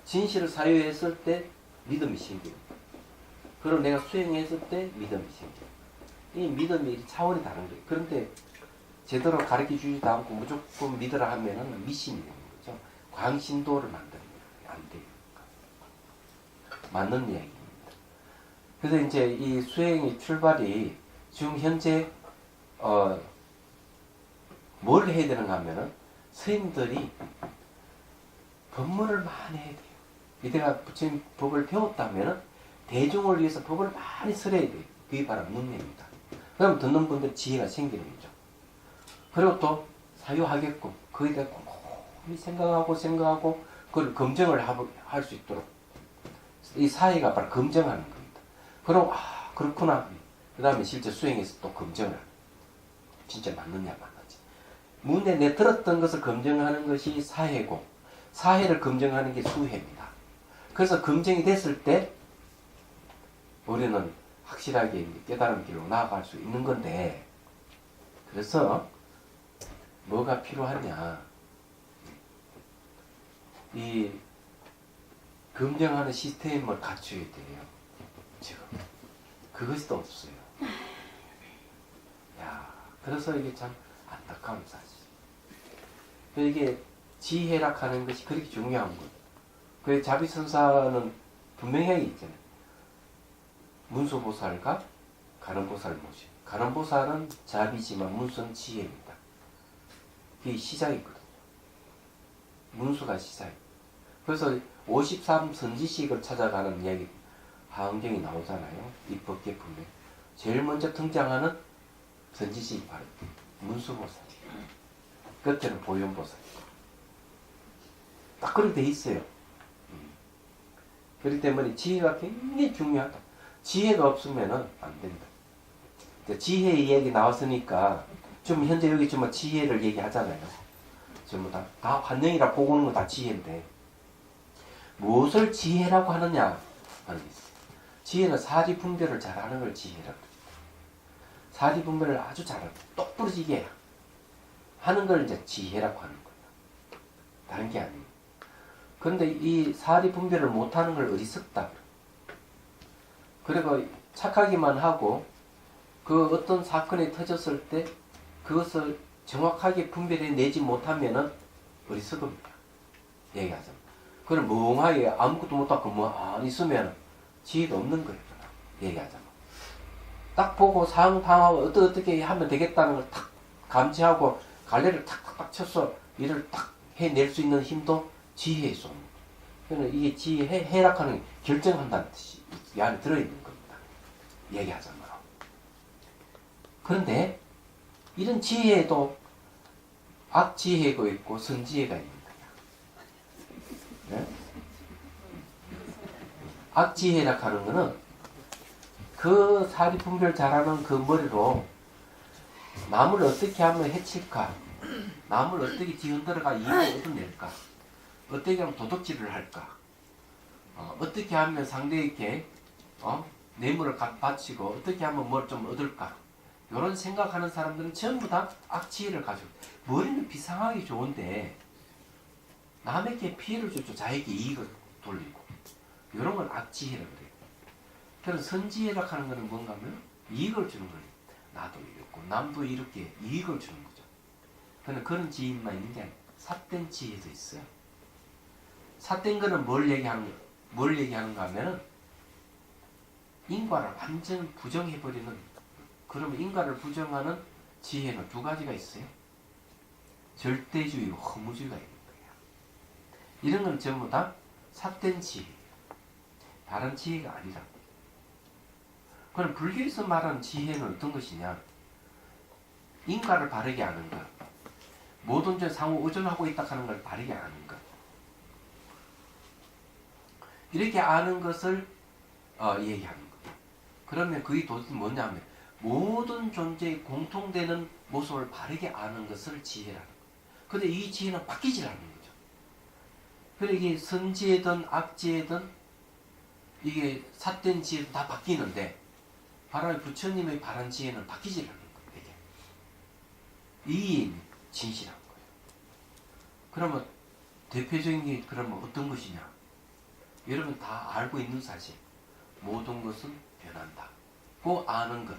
진실을 사유했을 때 믿음이 생기는 거예요. 그리고 내가 수행했을 때 믿음이 생겨요. 이 믿음이 차원이 다른 거예요. 그런데 제대로 가르쳐 주지도 않고 무조건 믿으라 하면은 미신이 되는 거죠. 광신도를 만드는 거예요. 안 돼요. 맞는 이야기입니다. 그래서 이제 이 수행의 출발이 지금 현재 뭘 해야 되는가 하면은 스님들이 법문을 많이 해야 돼요. 이때가 부처님 법을 배웠다면은 대중을 위해서 법을 많이 설해야 돼요. 그게 바로 문명입니다. 그럼 듣는 분들 지혜가 생기는 거죠. 그리고 또 사유하게끔 거기에 대해 꼼꼼히 생각하고 그걸 검증을 할 수 있도록 이 사회가 바로 검증하는 겁니다. 그럼 그렇구나. 그 다음에 실제 수행해서 또 검증을 합니다. 진짜 맞느냐 맞는지. 문에 내 들었던 것을 검증하는 것이 사회고, 사회를 검증하는 게 수회입니다. 그래서 검증이 됐을 때 우리는 확실하게 깨달은 길로 나아갈 수 있는 건데, 그래서 뭐가 필요하냐. 이 검증하는 시스템을 갖춰야 돼요. 지금 그것이 또 없어요. 야, 그래서 이게 참 안타까운 사실. 이게 지혜락하는 것이 그렇게 중요한 거예요. 그 자비선사는 분명히 있잖아요. 문수보살과 가는보살 모시. 가는보살은 자비지만 문수는 지혜입니다. 그게 시작이거든요. 문수가 시작이에요. 그래서 53선지식을 찾아가는 이야기 하은경이 나오잖아요. 이 법계품에 제일 먼저 등장하는 선지식이 바로 문수보살, 끝에는 보현보살. 딱 그렇게 돼 있어요. 그렇기 때문에 지혜가 굉장히 중요하다. 지혜가 없으면 안 된다. 지혜 이야기 나왔으니까 좀 현재 여기 좀 지혜를 얘기하잖아요. 전부 다 환영이라 보고 오는 건 다 지혜인데 무엇을 지혜라고 하느냐 하는 게 있어요. 지혜는 사리분별을 잘하는 걸 지혜라고 합니다. 사리분별을 아주 잘하는, 똑부러지게 하는 걸 이제 지혜라고 하는 거예요. 다른 게 아니에요. 그런데 이 사리분별을 못하는 걸 어리석다. 그리고 착하기만 하고 그 어떤 사건이 터졌을 때 그것을 정확하게 분별해내지 못하면은 어리석습니다. 얘기하자면. 그걸 멍하게 아무것도 못하고 멍하니 있으면 지혜가 없는 거예요. 얘기하자면. 딱 보고 상황하고 어떻게 하면 되겠다는 걸 탁 감지하고 갈래를 탁탁탁 쳐서 일을 딱 해낼 수 있는 힘도 지혜에 쏩니다. 그러니까 이게 지혜, 해락하는 결정한다는 뜻이 이 안에 들어있는 겁니다. 얘기하자면. 그런데 이런 지혜에도 악지혜가 있고 선지혜가 있는 거야. 네? 악지혜라 하는 거는 그 사리 분별 잘하는 그 머리로 남을 어떻게 하면 해칠까, 남을 어떻게 뒤흔들어가 이익을 얻어낼까, 어떻게 하면 도둑질을 할까, 어떻게 하면 상대에게 뇌물을 바치고 어떻게 하면 뭘 좀 얻을까, 이런 생각하는 사람들은 전부 다 악지혜를 가지고, 머리는 비상하기 좋은데 남에게 피해를 주죠. 자에게 이익을 돌리고, 이런 건 악지혜라 그래요. 그런 선지혜라 하는 것은 뭔가 하면 이익을 주는 거예요. 나도 이렇고 남도 이렇게 이익을 주는 거죠. 그런 지혜만 있는 게 아니라 삿된 지혜도 있어요. 삿된 거는 뭘 얘기하는가 하면은 인과를 완전 부정해버리는, 그러면 인과를 부정하는 지혜는 두 가지가 있어요. 절대주의와 허무주의가 있는 거예요. 이런 건 전부 다 삿된 지혜예요. 다른 지혜가 아니라고. 그럼 불교에서 말하는 지혜는 어떤 것이냐? 인과를 바르게 아는 것, 모든 점 상호 의존하고 있다 하는 걸 바르게 아는 것, 이렇게 아는 것을 얘기하는 거예요. 그러면 그게 도대체 뭐냐면 모든 존재의 공통되는 모습을 바르게 아는 것을 지혜라는 거예요. 근데 이 지혜는 바뀌질 않는 거죠. 그러니까 이게 선지혜든 악지혜든 이게 삿된 지혜도 다 바뀌는데 바로 부처님의 바른 지혜는 바뀌질 않는 거예요. 이 진실한 거예요. 그러면 대표적인 게 그러면 어떤 것이냐? 여러분 다 알고 있는 사실. 모든 것은 변한다. 그 아는 것.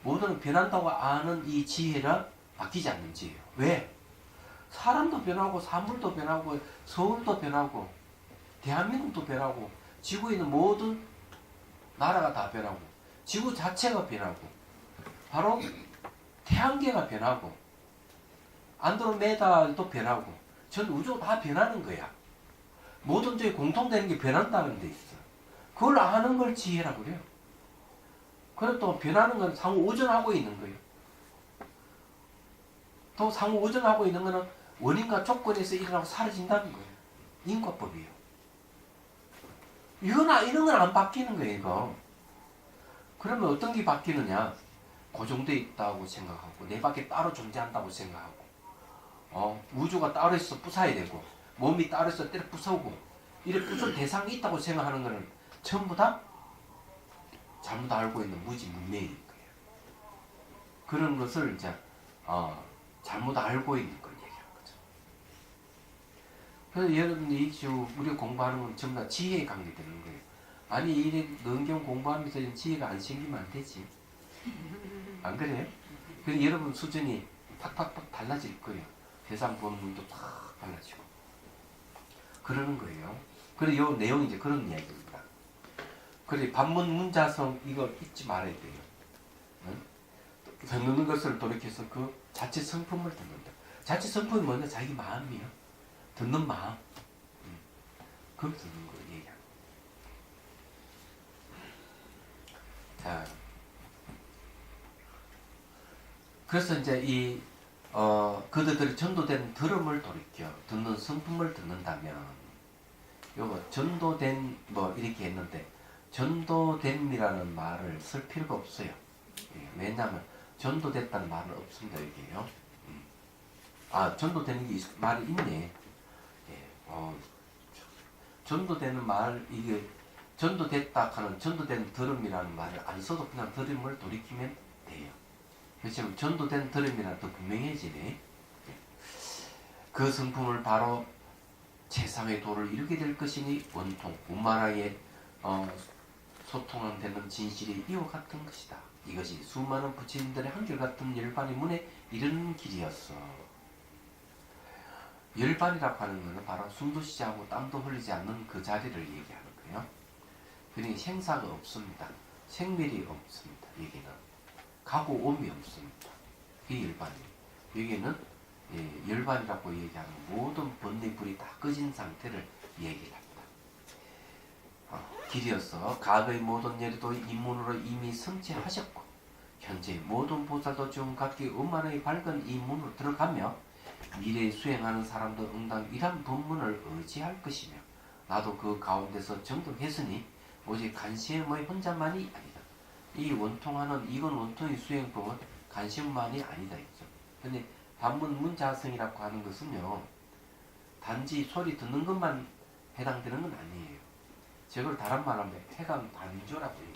모든 변한다고 아는 이 지혜라 바뀌지 않는 지혜예요. 왜? 사람도 변하고 사물도 변하고 서울도 변하고 대한민국도 변하고 지구에 있는 모든 나라가 다 변하고 지구 자체가 변하고 바로 태양계가 변하고 안드로메다도 변하고 전 우주가 다 변하는 거야. 모든 점이 공통되는 게 변한다는 데 있어. 그걸 아는 걸 지혜라고 그래요. 그리고 또 변하는 건 상호 의존하고 있는 거예요. 또 상호 의존하고 있는 거는 원인과 조건에서 일어나고 사라진다는 거예요. 인과법이에요. 이런 건 안 바뀌는 거예요, 이거. 그러면 어떤 게 바뀌느냐? 고정되어 있다고 생각하고, 내 밖에 따로 존재한다고 생각하고, 우주가 따로 있어 부숴야 되고, 몸이 따로 있어 때려 부수고, 이래 부술 대상이 있다고 생각하는 거는 전부 다 잘못 알고 있는 무지 문명인 거예요. 그런 것을 이제, 잘못 알고 있는 걸 얘기하는 거죠. 그래서 여러분이 우리가 공부하는 건 전부 다 지혜에 관계되는 거예요. 아니, 이 능경 공부하면서 지혜가 안 생기면 안 되지. 안 그래요? 그래서 여러분 수준이 팍팍팍 달라질 거예요. 세상 보는 눈도 팍 달라지고. 그러는 거예요. 그래서 이 내용이 이제 그런 이야기입니다. 그래서 반문 문자성 이거 잊지 말아야 돼요. 응? 듣는 것을 돌이켜서 그 자체 성품을 듣는다. 자체 성품이 뭐냐? 자기 마음이요. 듣는 마음. 그걸 듣는 거 얘기합니다. 자, 그래서 이제 그들이 전도된 들음을 돌이켜 듣는 성품을 듣는다면, 요거 전도된 이렇게 했는데 전도됨이라는 말을 쓸 필요가 없어요. 왜냐하면 전도됐다는 말은 없습니다. 여기에요. 전도되는 게 말이 있네. 전도되는 말, 이게 전도됐다 하는 전도된 들음이라는 말을 안 써도 그냥 들음을 돌이키면 돼요. 그렇지만 전도된 들음이라는 더 분명해지네. 그 성품을 바로 최상의 도를 이루게 될 것이니 원통, 원만하게 소통되는 진실이 이와 같은 것이다. 이것이 수많은 부처님들의 한결같은 열반의 문에 이르는 길이었어. 열반이라고 하는 것은 바로 숨도 쉬지 않고 땀도 흘리지 않는 그 자리를 얘기하는 거예요. 그러니 생사가 없습니다. 생멸이 없습니다. 여기는 가고 옴이 없습니다. 이 열반이에요. 여기는 열반이라고 얘기하는 모든 번뇌 불이 다 꺼진 상태를 얘기를 합니다. 길이어서 과거의 모든 열도 입문으로 이미 성취하셨고 현재 모든 보살도 중 각기 음만의 밝은 이 문으로 들어가며 미래에 수행하는 사람도 응당 이란 법문을 의지할 것이며 나도 그 가운데서 정등했으니 오직 간시음의 혼자만이 아니다. 이 원통하는 이건 원통의 수행법은 간시음만이 아니다 했죠. 근데 반문 문자성이라고 하는 것은요 단지 소리 듣는 것만 해당되는 건 아니에요. 저걸 다른 말로 하면 해강 반조라고 해요.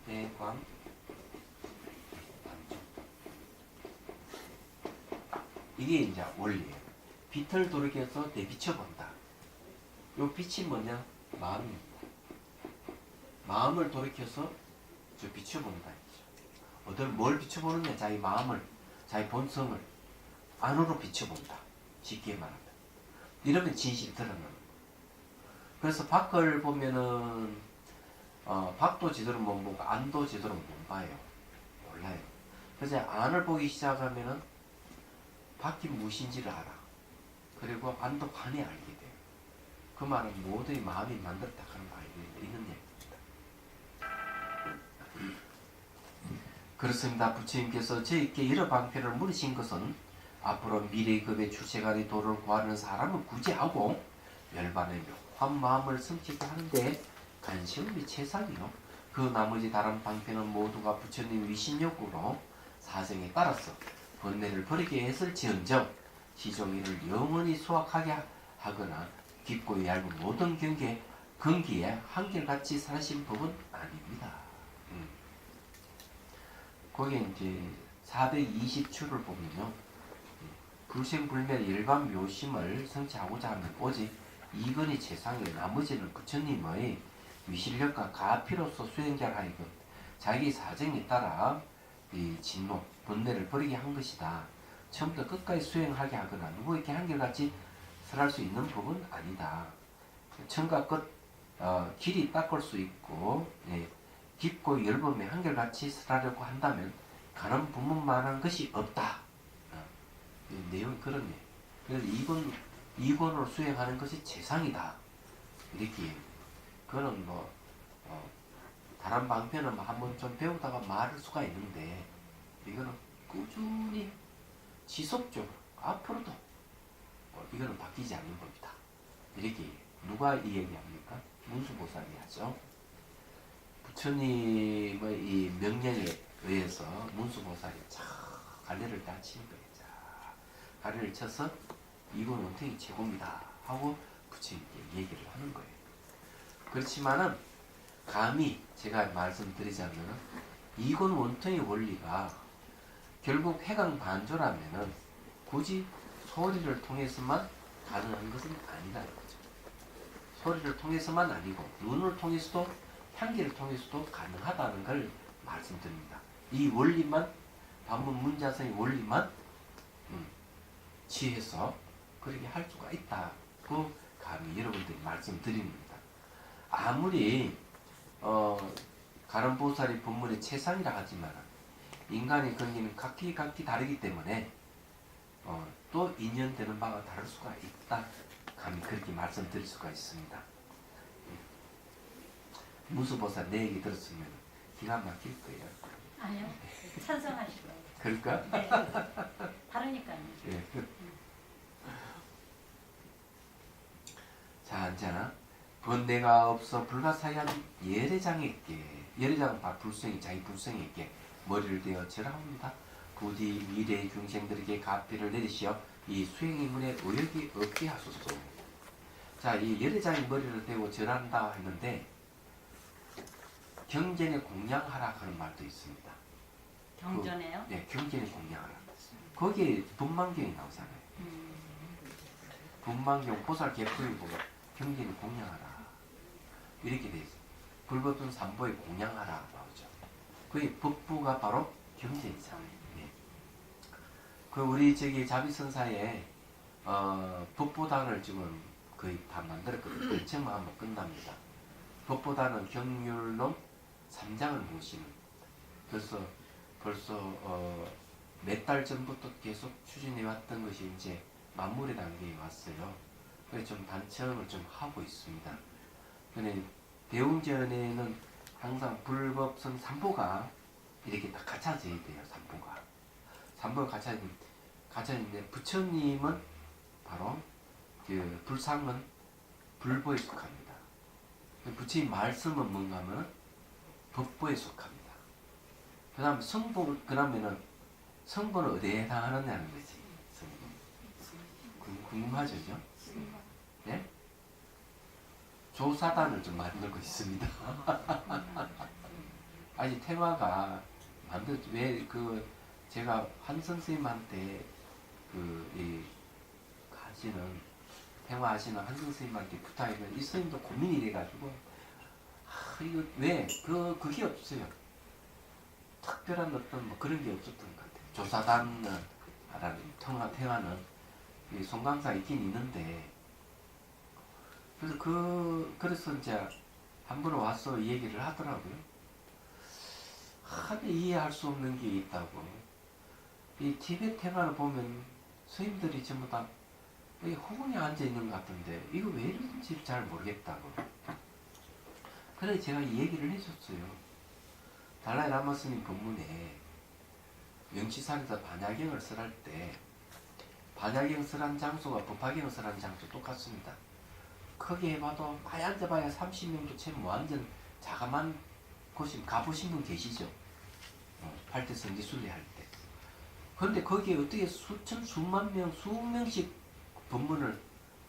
해광 반조. 이게 이제 원리예요. 빛을 돌이켜서 내비춰본다. 요 빛이 뭐냐? 마음입니다. 마음을 돌이켜서 저 비춰본다. 어떤 뭘 비춰보느냐? 자기 마음을, 자기 본성을 안으로 비춰본다. 쉽게 말하면. 이러면 진실이 드러나는 거예요. 그래서 밖을 보면은 밖도 제대로 못 보고 안도 제대로 못 봐요. 몰라요. 그래서 안을 보기 시작하면은 밖이 무엇인지를 알아. 그리고 안도 관에 알게 돼요. 그 말은 모두의 마음이 만들었다 하는 말이 있는 얘기입니다. 그렇습니다. 부처님께서 저희께 여러 방편을 물으신 것은 앞으로 미래급의 출세간의 도를 구하는 사람을 구제하고 열반의 묘한 마음을 성취케 하는데 간시음이 최상이요. 그 나머지 다른 방편은 모두가 부처님 위신욕으로 사정에 따라서 번뇌를 버리게 했을지언정 시종 이를 영원히 수확하게 하거나 깊고 얇은 모든 근기에 한결같이 사신 법은 아닙니다. 거기에 이제 420추를 보면요. 불생불멸 일반 묘심을 성취하고자 하면 오직 이건이 최상이요. 나머지는 부처님의 위실력과 가피로서 수행자를 하여금 자기 사정에 따라 이 진노, 번뇌를 버리게 한 것이다. 처음부터 끝까지 수행하게 하거나 누구에게 한결같이 설할 수 있는 법은 아니다. 처음과 끝 길이 닦을 수 있고 깊고 열범에 한결같이 설하려고 한다면 가는 부문만한 것이 없다. 내용이 그렇네. 그래서 이권으로 수행하는 것이 최상이다. 이렇게 그거는 뭐 다른 방편은 한번 좀 배우다가 말할 수가 있는데 이거는 꾸준히 지속적으로 앞으로도 이거는 바뀌지 않는 겁니다. 이렇게 누가 이 얘기합니까? 문수보살이 하죠. 부처님의 이 명령에 의해서 문수보살이 쫙 갈래를 다 치는 거예요. 자, 갈래를 쳐서 이건 원통이 최고입니다 하고 부처님께 얘기를 하는 거예요. 그렇지만은 감히 제가 말씀드리자면 이건 원통의 원리가 결국 해강 반조라면은 굳이 소리를 통해서만 가능한 것은 아니다 이거죠. 소리를 통해서만 아니고 눈을 통해서도 향기를 통해서도 가능하다는 걸 말씀드립니다. 이 원리만 반문 문자성의 원리만 취해서 그렇게 할 수가 있다고 감히 여러분들이 말씀드립니다. 아무리 가람보살이 본문의 최상이라 하지만 인간의 근기는 각기 다르기 때문에 또 인연되는 바가 다를 수가 있다. 감히 그렇게 말씀드릴 수가 있습니다. 무수보살 내 얘기 들었으면 기가 막힐 거예요. 아니요. 찬성하시고. 그럴까? 네. 다르니까요. 예. 자, 이제는 번뇌가 없어 불가사의한 예례장에게 불성이 자기 불성에게 머리를 대어 절하옵니다. 부디 미래의 중생들에게 가피를 내리시어 이 수행의 문에 의욕이 없게 하소서. 자, 이 예례장이 머리를 대고 절한다 했는데 경전에 공양하라 하는 말도 있습니다. 경전에요? 네, 경전에 공양하라. 거기에 분만경이 나오잖아요. 분만경 보살 개포에 보고 경전에 공양하라 이렇게 돼 있어요. 불법은 삼보에 공양하라 나오죠. 그게 법부가 바로 경전이잖아요. 네. 그 우리 저기 자비선사에 법보단을 지금 거의 다 만들었거든요. 처음 한번 끝납니다. 법보다는 경률론 3장을 모시는. 그래서 벌써 몇 달 전부터 계속 추진해왔던 것이 이제 마무리 단계에 왔어요. 그래서 좀 단체험을 좀 하고 있습니다. 근데 대웅전에는 항상 불법성 삼보가 이렇게 딱 갖춰져야 돼요. 삼보가 갖춰있는데 부처님은 바로 그 불상은 불보에 속합니다. 부처님 말씀은 뭔가 하면 법보에 속합니다. 그 다음 그러면은 성보는 어디에 해당하느냐는 거지. 궁금하죠? 그죠? 네? 조사단을 좀 만들고 있습니다. 아니 테마가 제가 한 선생님한테 테마 하시는 한 선생님한테 부탁하면 이 선생님도 고민이 돼가지고 이거 왜 그게 없어요. 특별한 어떤 뭐 그런 게 없었던 것 같아요. 조사단은 테마는 송강사 있긴 있는데 그래서 이제 한 번 와서 이 얘기를 하더라고요. 하도 이해할 수 없는 게 있다고. 이 티베트 테마를 보면 스님들이 전부 다 호공에 앉아 있는 것 같은데 이거 왜 이런지 잘 모르겠다고. 그래서 제가 이 얘기를 해줬어요. 달라이 라마 스님 법문에 명치산에서 반야경을 설할 때 반야경 설한 장소가 법화경 설한 장소 똑같습니다. 크게 해봐도 많이 앉아봐야 30명도 채 완전 자그만 곳이 가보신 분 계시죠? 할때 성지순례 할 때. 그런데 거기에 어떻게 수천 수만 명 수명씩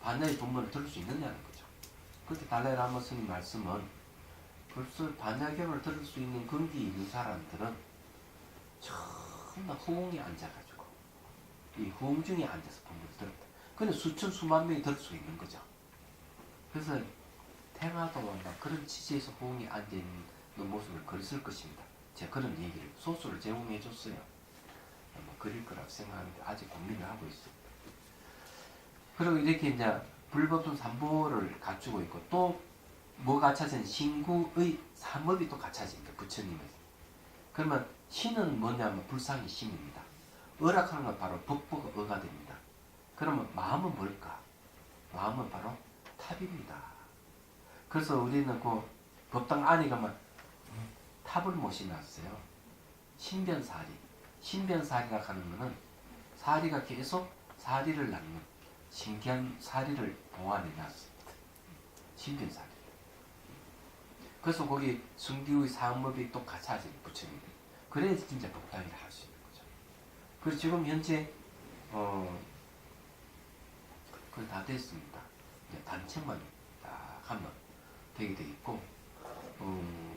반야의 법문을 들을 수 있느냐는 거죠. 그때 달라이 라마 스님 말씀은 벌써 반야경을 들을 수 있는 근기 있는 사람들은 정말 후흥에 앉아가지고 이 후흥 중에 앉아서 법문을 들었다. 근데 수천 수만 명이 들을 수 있는 거죠. 그래서 테마도 그런 취지에서 후흥에 앉아있는 모습을 그렸을 것입니다. 제가 그런 얘기를 소스를 제공해 줬어요. 그릴 거라고 생각하는데 아직 고민을 하고 있습니다. 그리고 이렇게 이제 불법성 삼보를 갖추고 있고 또 뭐 갖춰진 신구의 삼업이 또 갖춰집니다. 부처님의. 그러면 신은 뭐냐면 불상이 신입니다. 어락하는 건 바로 법보가 어가 됩니다. 그러면 마음은 뭘까? 마음은 바로 탑입니다. 그래서 우리는 그 법당 안에 가면 탑을 모셔놨어요. 신변사리라 하는 거는 사리가 계속 사리를 낳는 신기한 사리를 봉안해 놨습니다. 신변사리. 그래서 거기 순기의 사업이 또 갖춰진 부처님. 그래야지 진짜 법당이라 할 수 있는 거죠. 그래서 지금 현재 그건 다 됐습니다. 이제 단체만 딱 하면 되게 돼 있고,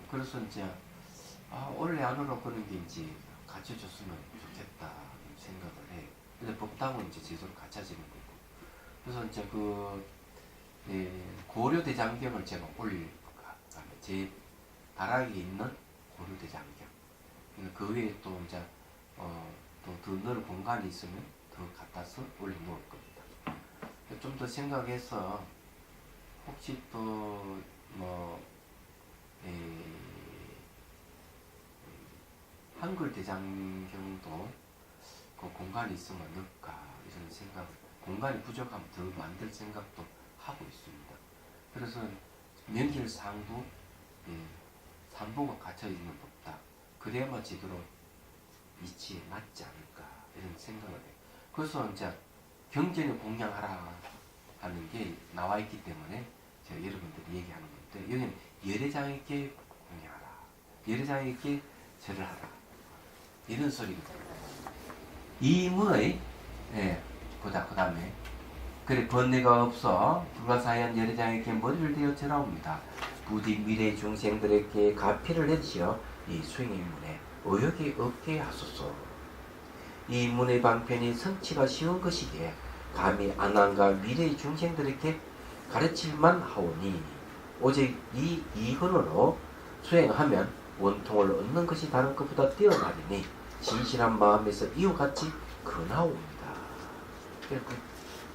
그래서 이제 원래 안으로 그런 게 이제 갖춰줬으면 좋겠다 생각을 해. 근데 법당은 이제 제대로 갖춰지는 거고. 그래서 이제 고려대장경을 제가 제 다락에 있는 고려대장경. 그 외에 또 이제 또 더 넓은 공간이 있으면 더 갖다서 올려놓을 겁니다. 좀 더 생각해서 혹시 또 한글 대장경도 그 공간이 있으면 넣을까 이런 생각, 공간이 부족하면 더 만들 생각도 하고 있습니다. 그래서 명길상도 삼보가 갇혀 있는 법다. 그래야만 제대로 이치에 맞지 않을까 이런 생각을 해요. 그래서 이제 경전을 공양하라 하는 게 나와 있기 때문에 제가 여러분들이 얘기하는 건데 여기는 열애장에게 공양하라, 열애장에게 절을 하라 이런 소리거든요. 이 문의 그 다음에 그래 번뇌가 없어 불가사의한 열애장에게 머리를 대어 절하옵니다. 부디 미래 중생들에게 가피를 해주시어 이 수행의 문에 의욕이 없게 하소서. 이 문의 방편이 성취가 쉬운 것이기에 감히 안한과 미래의 중생들에게 가르칠만 하오니 오직 이 이근으로 수행하면 원통을 얻는 것이 다른 것보다 뛰어나리니 진실한 마음에서 이와같이 근하옵니다.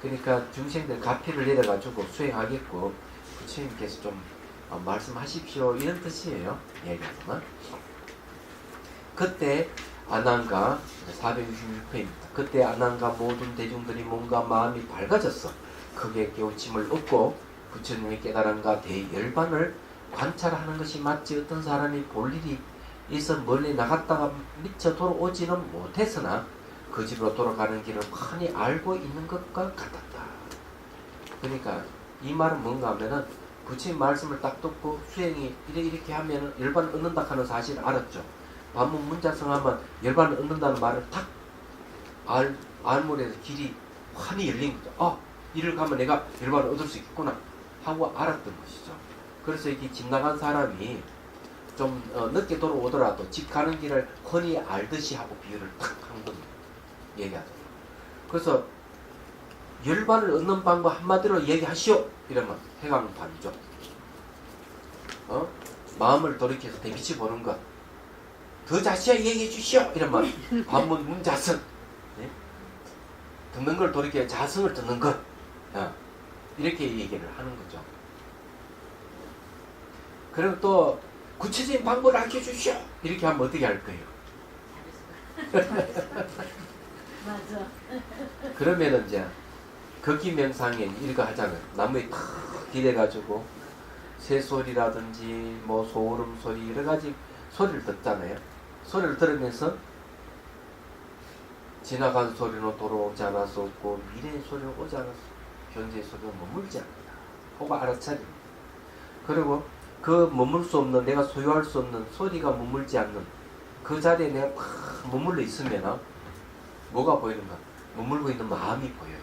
그러니까 중생들 가피를 내려가지고 수행하겠고 부처님께서 좀 말씀하십시오 이런 뜻이에요. 얘기하면 그때 안한가 466회입니다. 그때 안한가 모든 대중들이 몸과 마음이 밝아졌어 크게 깨우침을 얻고 부처님의 깨달음과 대열반을 관찰하는 것이 맞지. 어떤 사람이 볼 일이 있어 멀리 나갔다가 미처 돌아오지는 못했으나 그 집으로 돌아가는 길을 훤히 알고 있는 것과 같았다. 그러니까 이 말은 뭔가 하면은 부처님 말씀을 딱 듣고 수행이 이렇게 하면 열반을 얻는다 하는 사실을 알았죠. 반문 문자성 하면 열반을 얻는다는 말을 탁 알물에서 길이 환히 열린 거죠. 아, 이를 가면 내가 열반을 얻을 수 있겠구나 하고 알았던 것이죠. 그래서 이렇게 집 나간 사람이 좀 늦게 돌아오더라도 집 가는 길을 훤히 알듯이 하고 비유를 탁 한 겁니다. 얘기하죠. 그래서 열반을 얻는 방법 한마디로 얘기하시오 이러면 해강반이죠. 마음을 돌이켜서 대비치 보는 것. 더 자세히 얘기해 주시오 이러면 반문 문자성. 네? 듣는 걸 돌이켜 자성을 듣는 것. 이렇게 얘기를 하는 거죠. 그리고 또 구체적인 방법을 알려주시오 이렇게 하면 어떻게 할 거예요? 맞아. 그러면은 이제 거기명상에 이렇게 하잖아요. 나무에 탁 기대가지고 새소리라든지 뭐 소름 소리 여러 가지 소리를 듣잖아요. 소리를 들으면서 지나간 소리는 돌아오지 않았었고 미래의 소리는 오지 않았어. 현재의 소리는 머물지 않는다. 혹은 알아차립니다. 그리고 그 머물 수 없는 내가 소유할 수 없는 소리가 머물지 않는 그 자리에 내가 탁 머물러 있으면 뭐가 보이는가? 머물고 있는 마음이 보여요.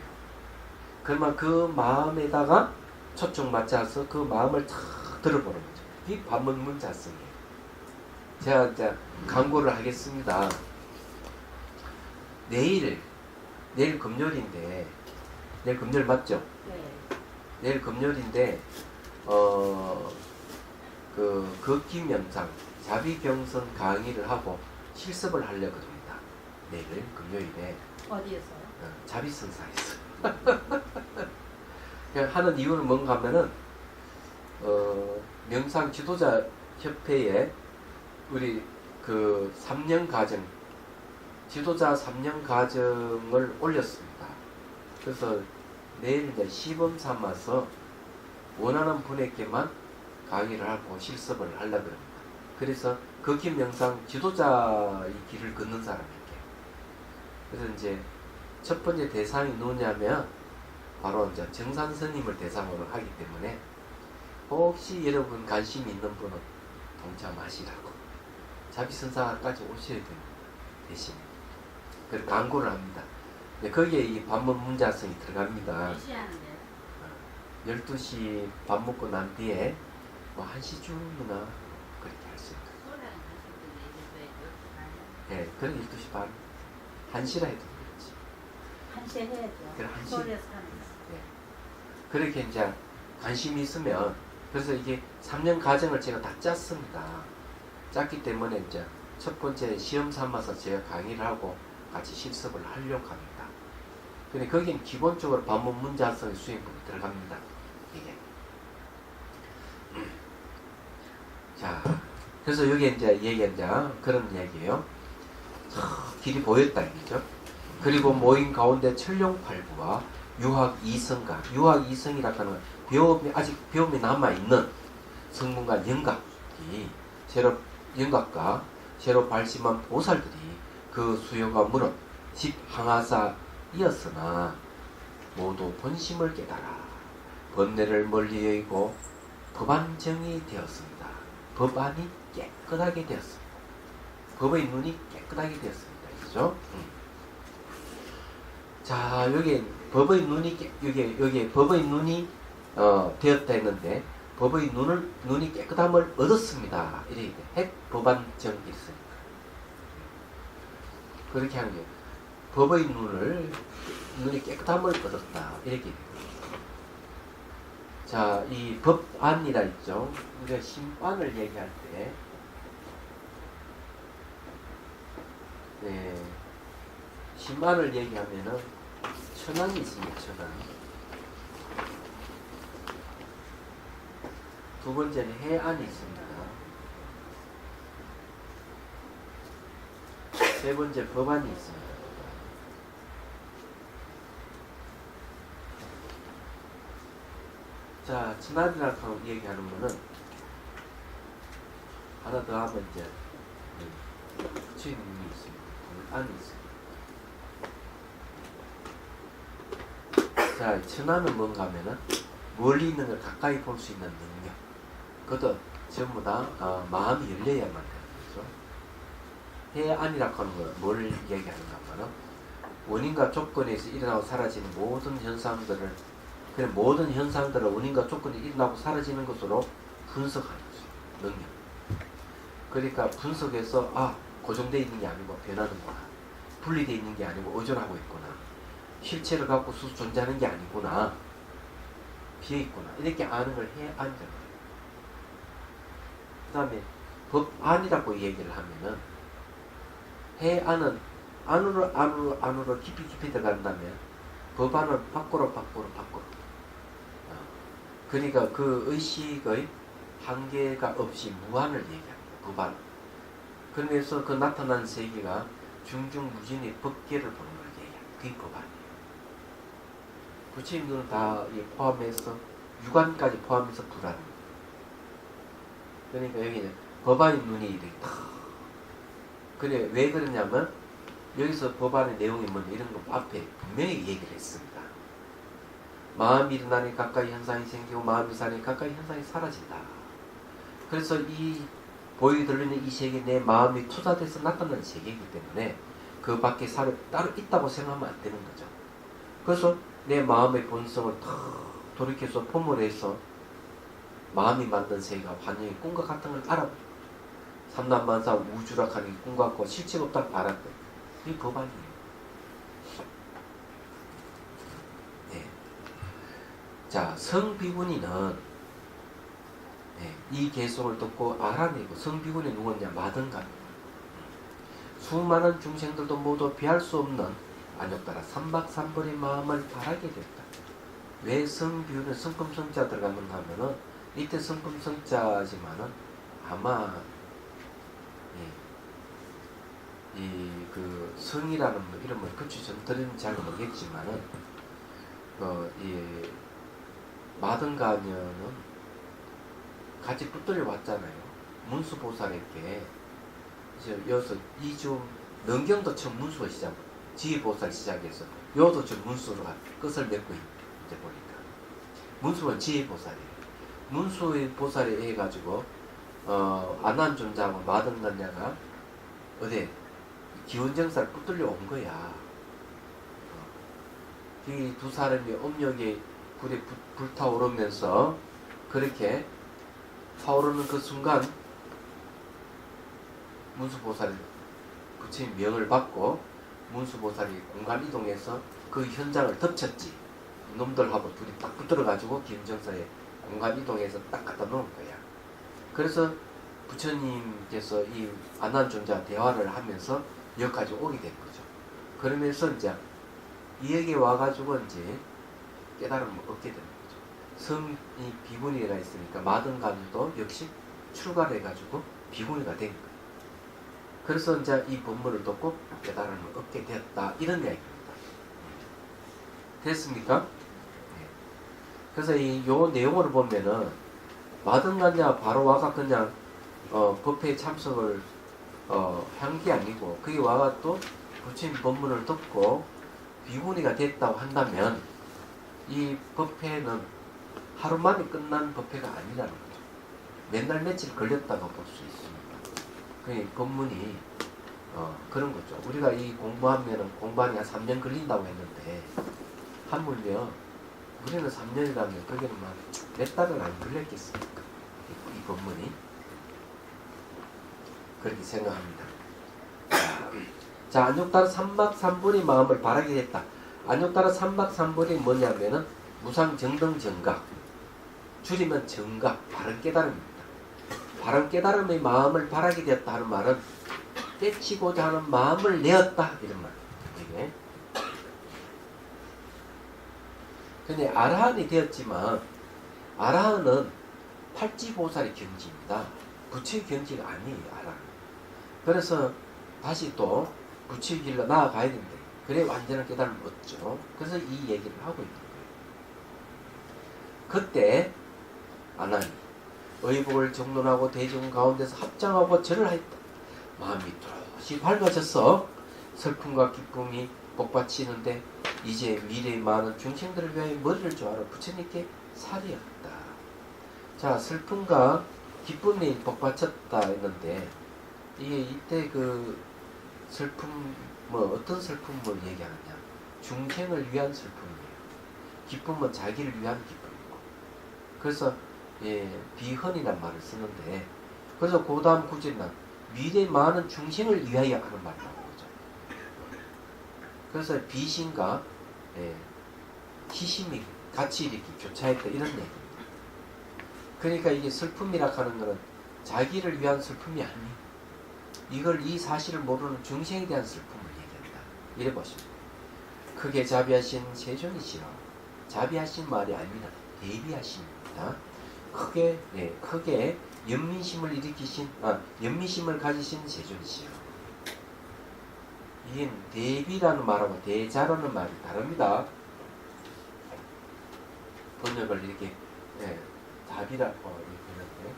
그러면 그 마음에다가 초점 맞춰서 그 마음을 탁 들어보는 거죠. 이 반문문자성이에요. 제가 이제 광고를 하겠습니다. 내일 금요일인데 내일 금요일 맞죠? 네. 내일 금요일인데 그 걷기명상 자비경선 강의를 하고 실습을 하려고 합니다. 내일 금요일에 어디에서요? 자비성사에서 하는 이유는 뭔가 하면은 명상 지도자 협회에 우리 그 3년 과정 지도자 3년 과정을 올렸습니다. 그래서 내일 이제 시범 삼아서 원하는 분에게만 강의를 하고 실습을 하려고 합니다. 그래서 걷기 명상 지도자의 길을 걷는 사람에게. 그래서 이제 첫 번째 대상이 누구냐면 바로 이제 정산 스님을 대상으로 하기 때문에 혹시 여러분 관심 있는 분은 동참하시라고 자비선사까지 오셔야 됩니다. 대신 그리고 광고를 합니다. 거기에 이 반문 문자성이 들어갑니다. 몇 시에 하는데요? 12시 밥 먹고 난 뒤에 뭐 1시쯤이나 그렇게 할 수 있어요. 네, 그럼 12시 반 1시라 해도 되겠지. 1시에 해야죠. 그래, 1시. 서울에서 하는 거. 네. 그렇게 이제 관심이 있으면 그래서 이게 3년 과정을 제가 다 짰습니다. 짰기 때문에 이제 첫 번째 시험 삼아서 제가 강의를 하고 같이 실습을 하려고 합니다. 근데 거기는 기본적으로 반문 문자성의 수행법이 들어갑니다. 이게. 자, 그래서 여기 이제 얘기 이제 그런 얘기예요. 길이 보였다 이거죠. 그리고 모임 가운데 천룡팔부와 유학 이성가, 유학 이성이라고 하는 배움이 아직 배움이 남아 있는 성문과 영각이 새로 영각과 새로 발심한 보살들이 그 수요가 물은 십항하사이었으나 모두 본심을 깨달아 번뇌를 멀리 여기고 법안정이 되었습니다. 법안이 깨끗하게 되었습니다. 법의 눈이 깨끗하게 되었습니다. 그죠? 자, 여기 법의 눈이 여기 법의 눈이 되었다 했는데 법의 눈이 깨끗함을 얻었습니다. 이렇게 핵 법안정 있습니다. 그렇게 하는 거예요. 법의 눈이 깨끗함을 얻었다. 이렇게. 자, 이 법안이라 있죠. 우리가 심판을 얘기할 때, 네, 심판을 얘기하면은 천안이 있습니다. 천안. 두 번째는 해안이 있습니다. 세 번째 법안이 있습니다. 자, 진안이라고 얘기하는 거는 하나 더 하면 이제 부처님이 있습니다. 안이 있습니다. 자, 천안은 뭔가 하면은 멀리 있는 걸 가까이 볼 수 있는 능력. 그것도 전부 다 마음이 열려야만 되는 거죠. 해안이라고 하는 건 뭘 얘기하는가 하면 원인과 조건에서 일어나고 사라지는 모든 현상들을 그래 모든 현상들은 원인과 조건이 일어나고 사라지는 것으로 분석하는 거죠. 능력. 그러니까 분석해서 고정되어 있는 게 아니고 변하는구나. 분리되어 있는 게 아니고 의존하고 있구나. 실체를 갖고 존재하는 게 아니구나. 비어있구나. 이렇게 아는 걸 해안이라고 해요. 그 다음에 법안이라고 얘기를 하면은 해안은 안으로 깊이 들어간다면 법안은 밖으로. 그러니까 그 의식의 한계가 없이 무한을 얘기합니다. 법안. 그러면서 그 나타난 세계가 중중무진의 법계를 보는 걸 얘기합니다. 그게 법안이에요. 부처님들은 다 포함해서 육안까지 포함해서 불안입니다. 그러니까 여기는 법안의 눈이 이렇게 탁. 그래 왜 그러냐면 여기서 법안의 내용이 뭐냐 이런 거 앞에 분명히 얘기를 했습니다. 마음이 일어나니 가까이 현상이 생기고 마음이 사니 가까이 현상이 사라진다. 그래서 이 보이게 들리는 이 세계 내 마음이 투자돼서 나타나는 세계이기 때문에 그 밖에 따로 있다고 생각하면 안 되는 거죠. 그래서 내 마음의 본성을 탁 돌이켜서 포물해서 마음이 만든 세계가 환영의 꿈과 같은 걸 알아버려. 삼남만사 우주락하는 게 꿈 같고 실체가 없다고 알았대. 이게 법안이에요. 네. 자, 성비구니는 이 개성을 듣고 알아내고 성비구니 누구냐? 마등간. 수많은 중생들도 모두 비할 수 없는 안욕따라 삼박삼벌의 마음을 바라게 됐다. 왜 성비구니 성금성자 들어가는가 하면은 이때 성금성자지만은 아마 그 성이라는 이름을 그치 전 들으면 잘 모르겠지만은 이 마등가녀는 같이 붙들려 왔잖아요. 문수보살에게 여기서 이중 능경도 처음 문수가 시작, 지혜보살 시작해서 요도 좀 문수가 끝을 맺고 이제 보니까 문수는 지혜보살이에요. 문수의 보살에 의해 가지고 안한존자하고 마등간냐가 어디 기운정사를 붙들려 온 거야. 이 두 사람이 음력이 불에 불타오르면서 그렇게 타오르는 그 순간 문수보살이 부처님 명을 받고 문수보살이 공간 이동해서 그 현장을 덮쳤지. 놈들하고 둘이 딱 붙들어가지고 기운정사에 공간 이동해서 딱 갖다 놓은 거야. 그래서 부처님께서 이 안한존자 대화를 하면서 여기까지 오게 된 거죠. 그러면서 이제 여기에 와가지고 이제 깨달음을 얻게 되는 거죠. 성이 비구니가 있으니까 마등간도 역시 출가를 해가지고 비구니가 된 거예요. 그래서 이제 이 법문을 듣고 깨달음을 얻게 되었다. 이런 이야기입니다. 됐습니까? 그래서 요 내용을 보면은 마등간냐 바로 와가 그냥 법회에 참석을 한 게 아니고 그게 와가 또 부처님 법문을 듣고 비구니가 됐다고 한다면 이 법회는 하루 만에 끝난 법회가 아니라는 거죠. 맨날 며칠 걸렸다고 볼 수 있습니다. 그 법문이 그런 거죠. 우리가 이 공부하면은 공부하니 한 3년 걸린다고 했는데 하물며 우리는 3년이라면 거기는 몇 달은 안 걸렸겠습니까? 이 법문이 그렇게 생각합니다. 자, 안욕따라 삼박삼불의 마음을 바라게 됐다. 안욕따라 삼박삼불이 뭐냐면은 무상정등정각, 줄이면 정각, 바른 깨달음입니다. 바른 깨달음의 마음을 바라게 되었다 하는 말은 떼치고자 하는 마음을 내었다 이런 말. 이게. 근데 아라한이 되었지만 아라한은 팔지보살의 경지입니다. 부처의 경지가 아니에요. 아라한. 그래서 다시 또 부처의 길로 나아가야 됩니다. 그래 완전한 깨달음을 얻죠. 그래서 이 얘기를 하고 있는 거예요. 그때 아나니 의복을 정돈하고 대중 가운데서 합장하고 절을 하였다. 마음이 또렷이 밝아졌어. 슬픔과 기쁨이 복받치는데 이제 미래의 많은 중생들을 위하여 머리를 조아라 부처님께 살이었다. 자, 슬픔과 기쁨이 복받쳤다 했는데 이게 이때 그 슬픔 뭐 어떤 슬픔을 얘기하느냐? 중생을 위한 슬픔이에요. 기쁨은 자기를 위한 기쁨이고. 그래서 비헌이란 말을 쓰는데 그래서 그 다음 구절은 미래 많은 중생을 위하여 하는 말이라고 그러죠. 그래서 비신과 희심이 같이 이렇게 교차했다 이런 얘기입니다. 그러니까 이게 슬픔이라 하는 것은 자기를 위한 슬픔이 아니에요. 이 사실을 모르는 중생에 대한 슬픔을 얘기한다. 이래 보십니다. 크게 자비하신 세존이시여. 자비하신 말이 아닙니다. 대비하십니다. 크게 연민심을 연민심을 가지신 세존이시여. 이게 대비라는 말하고 대자라는 말이 다릅니다. 번역을 이렇게 답이라고 이렇게 하는데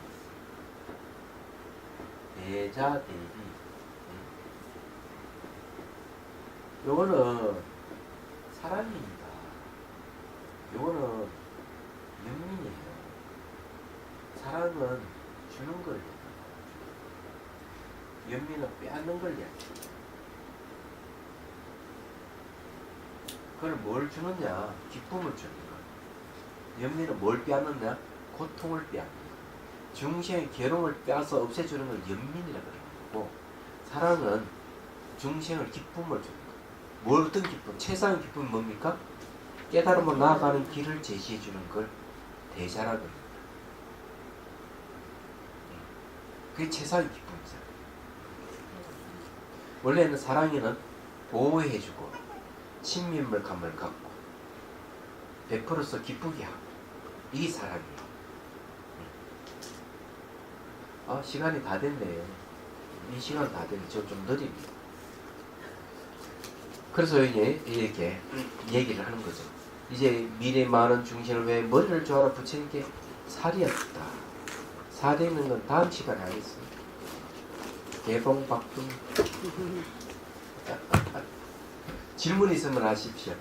대자 대비. 요거는 사랑입니다. 요거는 연민이에요. 사랑은 주는 걸 얘기해요. 연민은 빼앗는 걸 얘기해요. 그걸 뭘 주느냐? 기쁨을 주는 거예요. 연민은 뭘 빼앗느냐? 고통을 빼앗는 거예요. 중생의 괴로움을 빼앗아 없애주는 걸 연민이라고 그러는 거고, 사랑은 중생을 기쁨을 주는 거예요. 뭘 어떤 기쁨? 최상의 기쁨이 뭡니까? 깨달음으로 나아가는 길을 제시해 주는 걸 대자라고 합니다. 그게 최상의 기쁨이잖아요. 원래는 사랑에는 보호해주고 친밀감을 갖고 베풀어서 기쁘게 하고 이게 사랑이에요. 시간이 다 됐네요. 이 시간 다 됐네. 저 좀 느립니다. 그래서 이제 이렇게 얘기를 하는 거죠. 이제 미래 많은 중생을 위해 머리를 조아라 부처님께 살이었다. 살이는 건 다음 시간에 하겠습니다. 개봉박동. 질문 있으면 하십시오.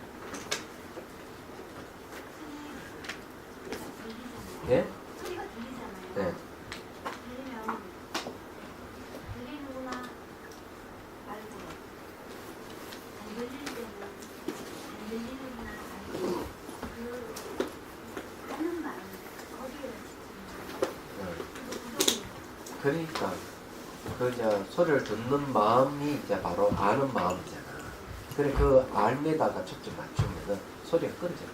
예? 소리가 들리잖아요. 네. 들리면 들리는구나 말고 안 들릴 때는 안 들리는구나 말고 그 하는 마음 거기에 집중해요. 그러니까 그 이제 소리를 듣는 마음이 이제 바로 아는 마음이잖아. 그래 그 알매다가 초점 맞추면은 소리가 끊어져.